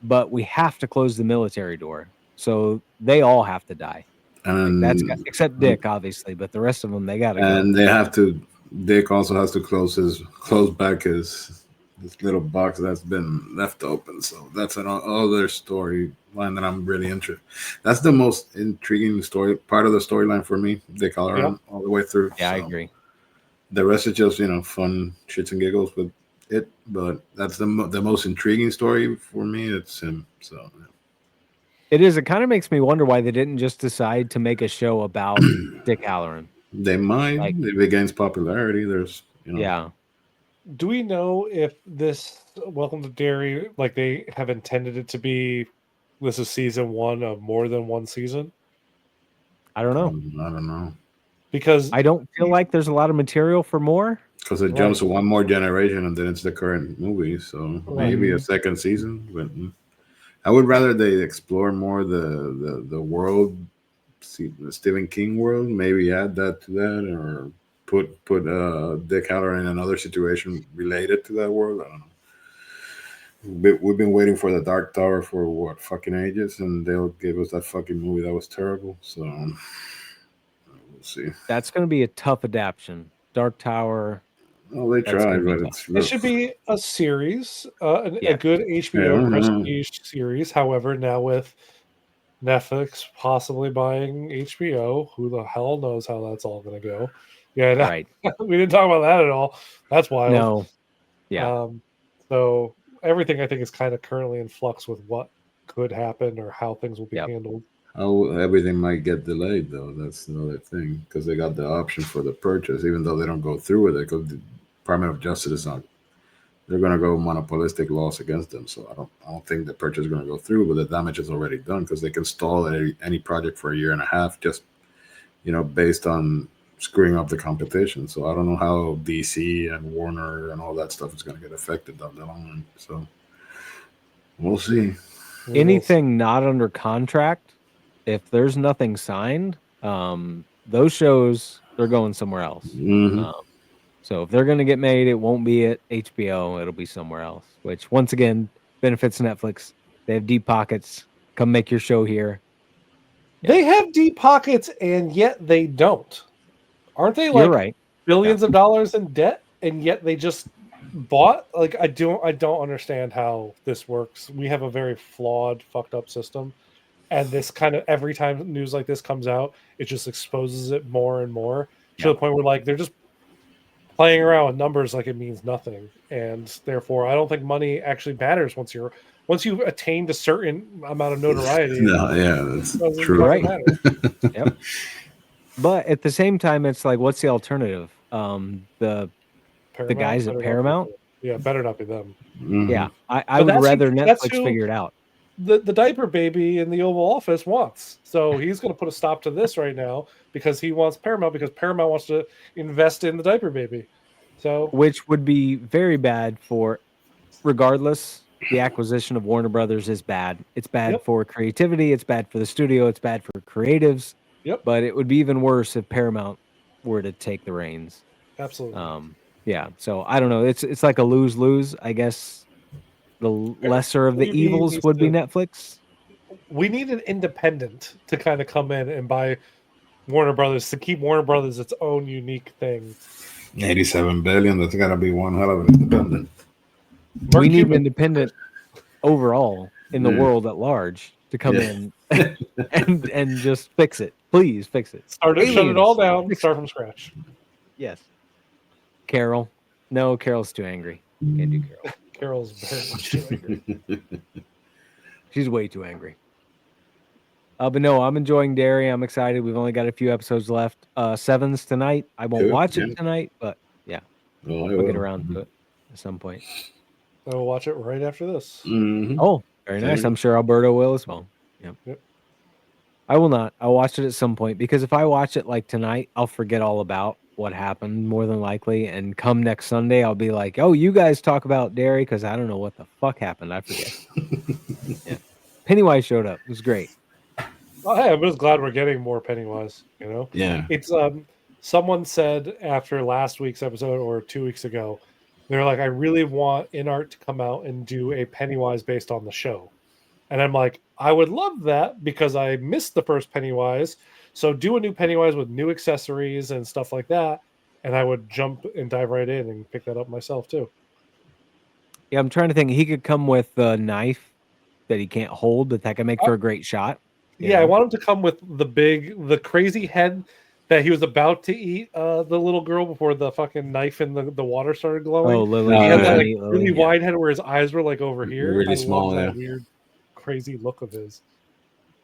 But we have to close the military door. So they all have to die. Like, And except Dick, obviously. But the rest of them, they got to go. and they have to. Dick also has to close back his little box that's been left open. So that's an other storyline that I'm really interested. That's the most intriguing part of the storyline for me. Dick Halloran all the way through. Yeah, so I agree. The rest is just fun shits and giggles with it, but that's the most intriguing story for me. It's him. So. Yeah. It is. It kind of makes me wonder why they didn't just decide to make a show about Dick Halloran. They might. If it gains popularity, there's Yeah. Do we know if this Welcome to Derry, like they have intended it to be, this is season 1 of more than one season? I don't know. I don't know. Because I don't feel like there's a lot of material for more. Because it jumps one more generation and then it's the current movie. So maybe a second season. But I would rather they explore more the world, the Stephen King world. Maybe add that to that, or put Dick Halloran in another situation related to that world. I don't know. We've been waiting for the Dark Tower for what fucking ages, and they'll give us that fucking movie that was terrible. So we'll see. That's going to be a tough adaptation. Dark Tower. Well, they That's gonna tried, be but tough. It should be a series, a Yeah. good HBO Yeah, prestige series. However, now with Netflix possibly buying HBO, who the hell knows how that's all going to go? Yeah, Right. we didn't talk about that at all. That's wild. No. Yeah. So everything I think is kind of currently in flux with what could happen or how things will be Yep. handled. how everything might get delayed, though. That's another thing because they got the option for the purchase, even though they don't go through with it. Because the Department of Justice is not. They're going to go monopolistic loss against them. So I don't think the purchase is going to go through. But the damage is already done because they can stall any project for a year and a half just based on screwing up the competition. So I don't know how DC and Warner and all that stuff is going to get affected down the line. So we'll see. Anything not under contract, if there's nothing signed, those shows they're going somewhere else. Mm-hmm. So if they're going to get made, it won't be at HBO. It'll be somewhere else, which once again benefits Netflix. They have deep pockets. Come make your show here. They have deep pockets, and yet they don't. Aren't they You're like right. billions of dollars in debt, and yet they just bought? Like I don't understand how this works. We have a very flawed, fucked up system, and this kind of every time news like this comes out, it just exposes it more and more to the point where like they're just playing around with numbers like it means nothing, and therefore I don't think money actually matters once you've attained a certain amount of notoriety. No, yeah, that's true. Right. Yep. But at the same time, it's like, what's the alternative? The guys at Paramount. Better not be them. Mm-hmm. Yeah, I would rather Netflix figure it out. The diaper baby in the Oval Office wants. So he's going to put a stop to this right now because he wants Paramount, because Paramount wants to invest in the diaper baby. So which would be very bad for, regardless, the acquisition of Warner Brothers is bad. It's bad for creativity. It's bad for the studio. It's bad for creatives. Yep. But it would be even worse if Paramount were to take the reins. Absolutely. Yeah. So I don't know. It's like a lose-lose. I guess the lesser of the evils would be Netflix. We need an independent to kind of come in and buy Warner Brothers, to keep Warner Brothers its own unique thing. 87 billion. That's got to be one hell of an independent. We need an independent overall in the world at large to come in and just fix it. Please fix it. Shut it all down. Start from scratch. Yes. Carol. No, Carol's too angry. Can't do Carol. Carol's very much too angry. She's way too angry. But no, I'm enjoying Derry. I'm excited. We've only got a few episodes left. 7's tonight. I won't watch it tonight, but yeah, we'll get around to it at some point. I will watch it right after this. Mm-hmm. Oh, very nice. I'm sure Alberto will as well. Yep. I will not. I'll watch it at some point, because if I watch it like tonight, I'll forget all about what happened more than likely. And come next Sunday, I'll be like, oh, you guys talk about Derry, because I don't know what the fuck happened. I forget. Pennywise showed up. It was great. Oh, hey, I'm just glad we're getting more Pennywise, Yeah. It's someone said after last week's episode or 2 weeks ago, they're like, I really want InArt to come out and do a Pennywise based on the show. And I'm like, I would love that because I missed the first Pennywise. So do a new Pennywise with new accessories and stuff like that. And I would jump and dive right in and pick that up myself too. Yeah, I'm trying to think. He could come with a knife that he can't hold, but that could make for a great shot. Yeah, I want him to come with the crazy head that he was about to eat the little girl before the fucking knife in the water started glowing. Oh, Lily. He had that like really wide head where his eyes were like over here. Really small, that weird, crazy look of his.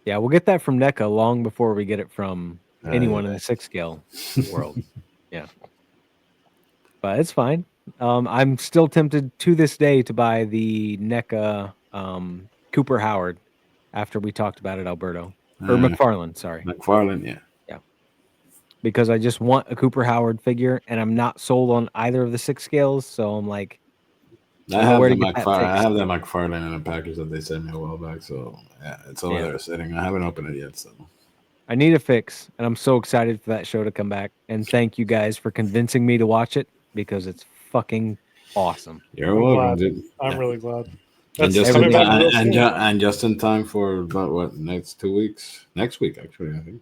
Yeah, we'll get that from NECA long before we get it from anyone in the 6 scale world. Yeah. But it's fine. I'm still tempted to this day to buy the NECA Cooper Howard after we talked about it, Alberto. Or McFarlane, sorry. McFarlane, yeah. Yeah. Because I just want a Cooper Howard figure, and I'm not sold on either of the 6 scales, so I'm like, I have the McFarlane in a package that they sent me a while back, so yeah, it's over there sitting. I haven't opened it yet, so I need a fix, and I'm so excited for that show to come back. And thank you guys for convincing me to watch it, because it's fucking awesome. You're welcome, dude. I'm really glad. And just in time for what next 2 weeks? Next week, actually, I think.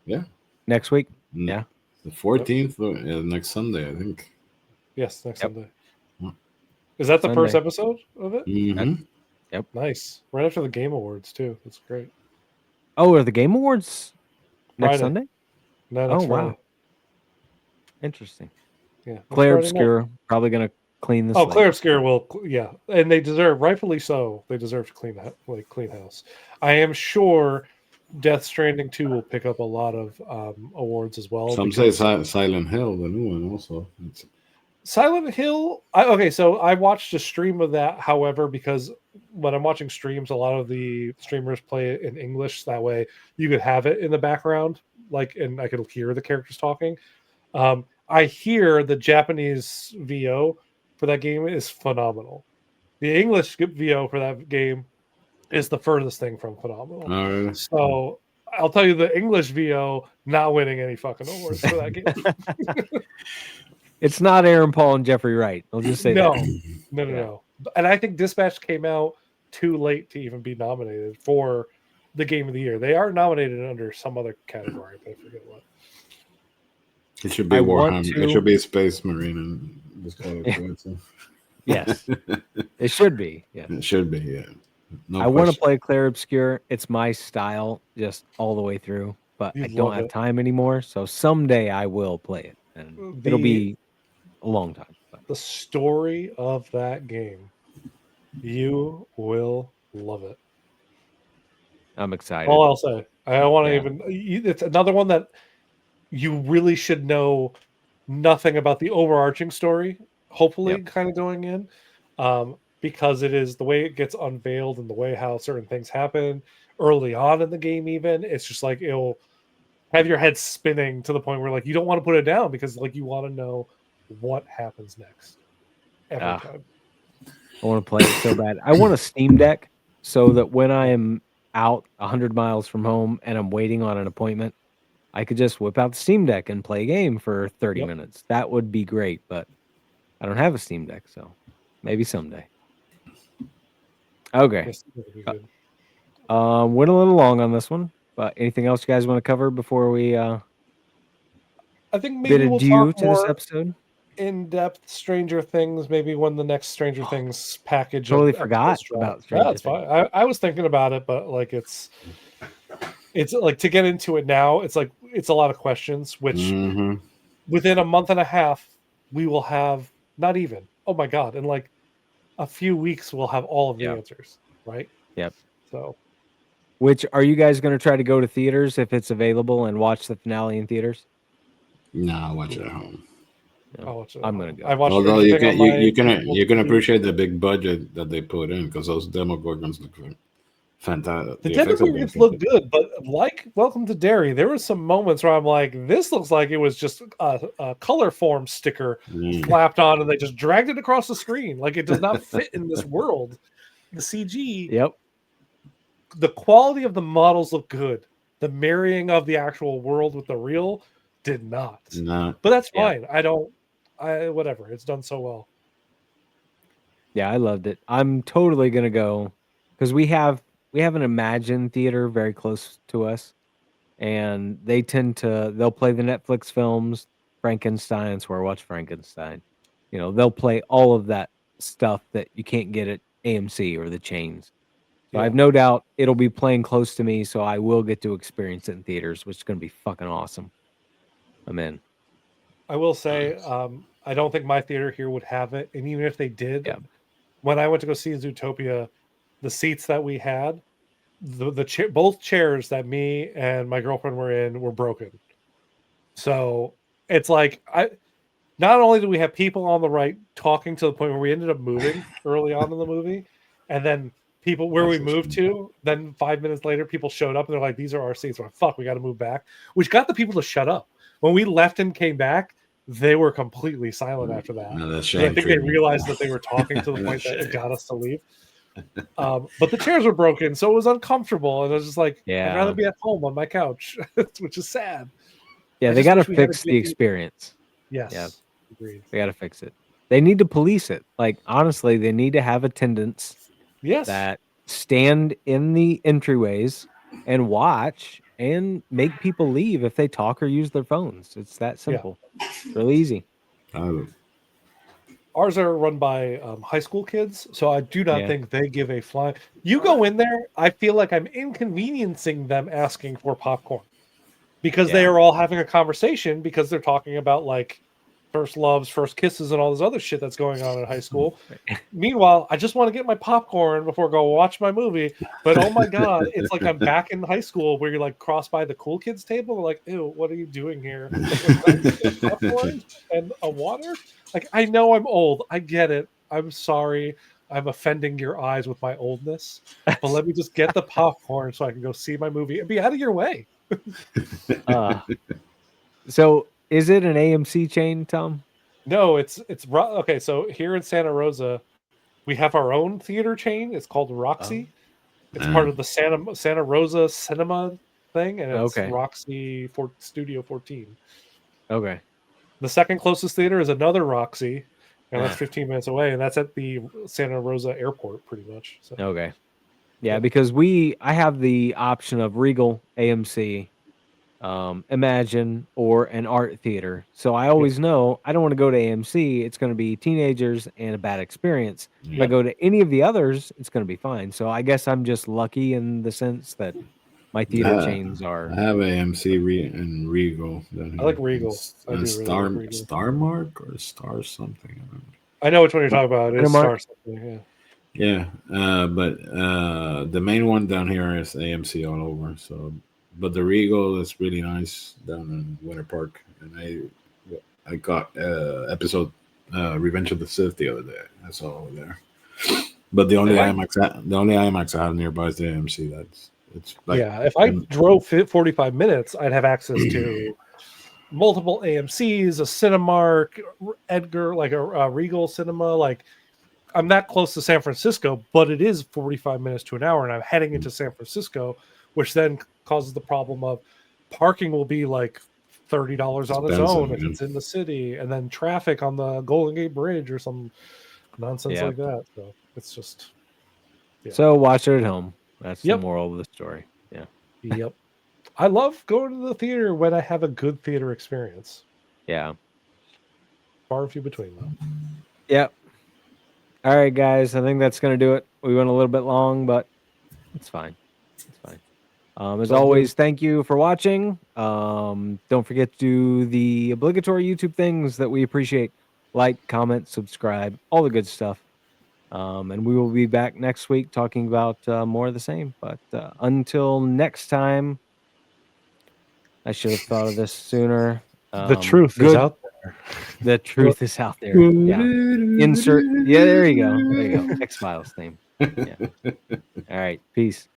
Yeah. Next week? Yeah. The 14th, next Sunday, I think. Yes, next Yep. Sunday. Mm. Is that the first Sunday. episode of it? Mhm. Yep. Nice. Right after the Game Awards too. That's great. Oh, are the Game Awards next Friday. Sunday? No, Oh, next wow. Friday. Interesting. Yeah. next Claire Friday night. Obscure probably gonna clean the Oh, slate. Claire Obscure will, yeah, and they deserve, rightfully so. They deserve to clean house. I am sure Death Stranding 2 will pick up a lot of awards as well. Some say because Silent Hill, the new one, also. It's, Silent Hill. Okay, so I watched a stream of that. However, because when I'm watching streams, a lot of the streamers play it in English. That way, you could have it in the background, like, and I could hear the characters talking. I hear the Japanese VO for that game is phenomenal. The English VO for that game is the furthest thing from phenomenal. oh, really? So I'll tell you, the English VO not winning any fucking awards for that game. It's not Aaron Paul and Jeffrey Wright. I'll just say No, that. no. Yeah. And I think Dispatch came out too late to even be nominated for the Game of the Year. They are nominated under some other category, but I forget what. It should be I want Warhammer. to- It should be Space Marine and just call it quits. Yes, it should be. Yeah, It should be, yeah. No I want to question. play Claire Obscure. It's my style, just all the way through. But You'd I don't love have it. time anymore. So someday I will play it, and it'll be a long time. But The story of that game. You will love it. I'm excited. All I'll say. I don't want to Yeah. even. It's another one that you really should know nothing about the overarching story. Hopefully, Yep. kind of going in, because it is the way it gets unveiled and the way how certain things happen early on in the game. Even it's just like it'll have your head spinning to the point where like you don't want to put it down because like you want to know what happens next every Ah. time. I want to play it so bad. I want a Steam Deck so that when I am out 100 miles from home and I'm waiting on an appointment, I could just whip out the Steam Deck and play a game for 30 Yep. minutes. That would be great, but I don't have a Steam Deck, so maybe someday. Okay. Yes, it'll be good. Went a little long on this one, but anything else you guys want to cover before we I think bid maybe we'll adieu talk to this more episode? in-depth Stranger Things maybe when the next Stranger Things package Totally of forgot episodes drop. about Stranger That's fine. I was thinking about it, but like it's like to get into it now, it's like it's a lot of questions, which Mhm. within a month and a half we will have not even, oh my god, in like a few weeks we'll have all of the Yeah. answers, right? Yep. So Which are you guys going to try to go to theaters if it's available and watch the finale in theaters? Nah, I'll watch it at home. No. I'll watch it. I'm gonna go. I watched Although everything you on my you can appreciate the big budget that they put in because those Demogorgons look fantastic. The effects have been Demogorgons look fantastic. good, but like Welcome to Derry, there were some moments where I'm like, this looks like it was just a color form sticker Mm. slapped on and they just dragged it across the screen. Like it does not fit in this world. The CG, Yep. the quality of the models look good. The marrying of the actual world with the real did not. Nah. But that's Yeah. fine. Whatever. It's done so well. Yeah, I loved it. I'm totally gonna go because we have an Imagine theater very close to us, and they'll play the Netflix films, Frankenstein. That's where I watch Frankenstein. You know, they'll play all of that stuff that you can't get at AMC or the chains. So I have no doubt it'll be playing close to me, so I will get to experience it in theaters, which is gonna be fucking awesome. I'm in. I will say, I don't think my theater here would have it. And even if they did, Yeah. when I went to go see Zootopia, the seats that we had, both chairs that me and my girlfriend were in were broken. So it's like not only do we have people on the right talking to the point where we ended up moving early on in the movie, and then people where we moved to, then 5 minutes later, people showed up and they're like, "These are our seats." We're like, "Fuck, we got to move back," which got the people to shut up. When we left and came back, they were completely silent after that. No, that's I shame think they treatment. realized that they were talking to the point that That's it got us to leave. But the chairs were broken, so it was uncomfortable, and I was just like, I'd rather Yeah. be at home on my couch, which is sad. Yeah, I they just got to wish we had a fix the big- experience. Yes, Yeah. agreed. They got to fix it. They need to police it. Like, honestly, they need to have attendants Yes, that stand in the entryways and watch and make people leave if they talk or use their phones. It's that simple. Really easy. I Ours are run by high school kids, so I do not think they give a flying. You go in there, I feel like I'm inconveniencing them asking for popcorn because they are all having a conversation because they're talking about like first loves, first kisses, and all this other shit that's going on in high school. Meanwhile, I just want to get my popcorn before I go watch my movie. But oh my god, it's like I'm back in high school where you're like cross by the cool kids table. We're like, ew, what are you doing here? Like, popcorn and a water? Like, I know I'm old. I get it. I'm sorry. I'm offending your eyes with my oldness. But let me just get the popcorn so I can go see my movie and be out of your way. So is it an AMC chain, Tom? No, it's okay. So here in Santa Rosa, we have our own theater chain. It's called Roxy. It's part of the Santa Rosa Cinema thing, and it's Roxy for Studio 14. Okay. The second closest theater is another Roxy, and that's 15 minutes away, and that's at the Santa Rosa Airport, pretty much. So. Okay. Yeah, because I have the option of Regal, AMC, Imagine, or an art theater. So I always know I don't want to go to AMC. It's going to be teenagers and a bad experience. If I go to any of the others, it's going to be fine. So I guess I'm just lucky in the sense that my theater chains are. I have AMC and Regal. I like Regal. And Star Mark or Star something. I know which one you're talking about. It's Star something. Yeah. But the main one down here is AMC all over. So. But the Regal is really nice down in Winter Park, and I got episode Revenge of the Sith the other day. I saw over there. But the only IMAX I have nearby is the AMC. It's like, if I drove 45 minutes, I'd have access to multiple AMCs, a Cinemark, Edgar, like a Regal Cinema. Like, I'm that close to San Francisco, but it is 45 minutes to an hour, and I'm heading into San Francisco, which then causes the problem of parking will be like $30 on its own if it's in the city, and then traffic on the Golden Gate Bridge or some nonsense like that. So it's just so watch it at home. That's the moral of the story. Yep. I love going to the theater when I have a good theater experience. Yeah. Far and few between though. Yep. All right, guys. I think that's gonna do it. We went a little bit long, but it's fine. As always, thank you for watching. Don't forget to do the obligatory YouTube things that we appreciate. Like, comment, subscribe, all the good stuff. And we will be back next week talking about more of the same. But until next time, I should have thought of this sooner. The truth is out there. The truth is out there. Yeah. Insert. Yeah, there you go. There you go. X-Files theme. Yeah. All right. Peace.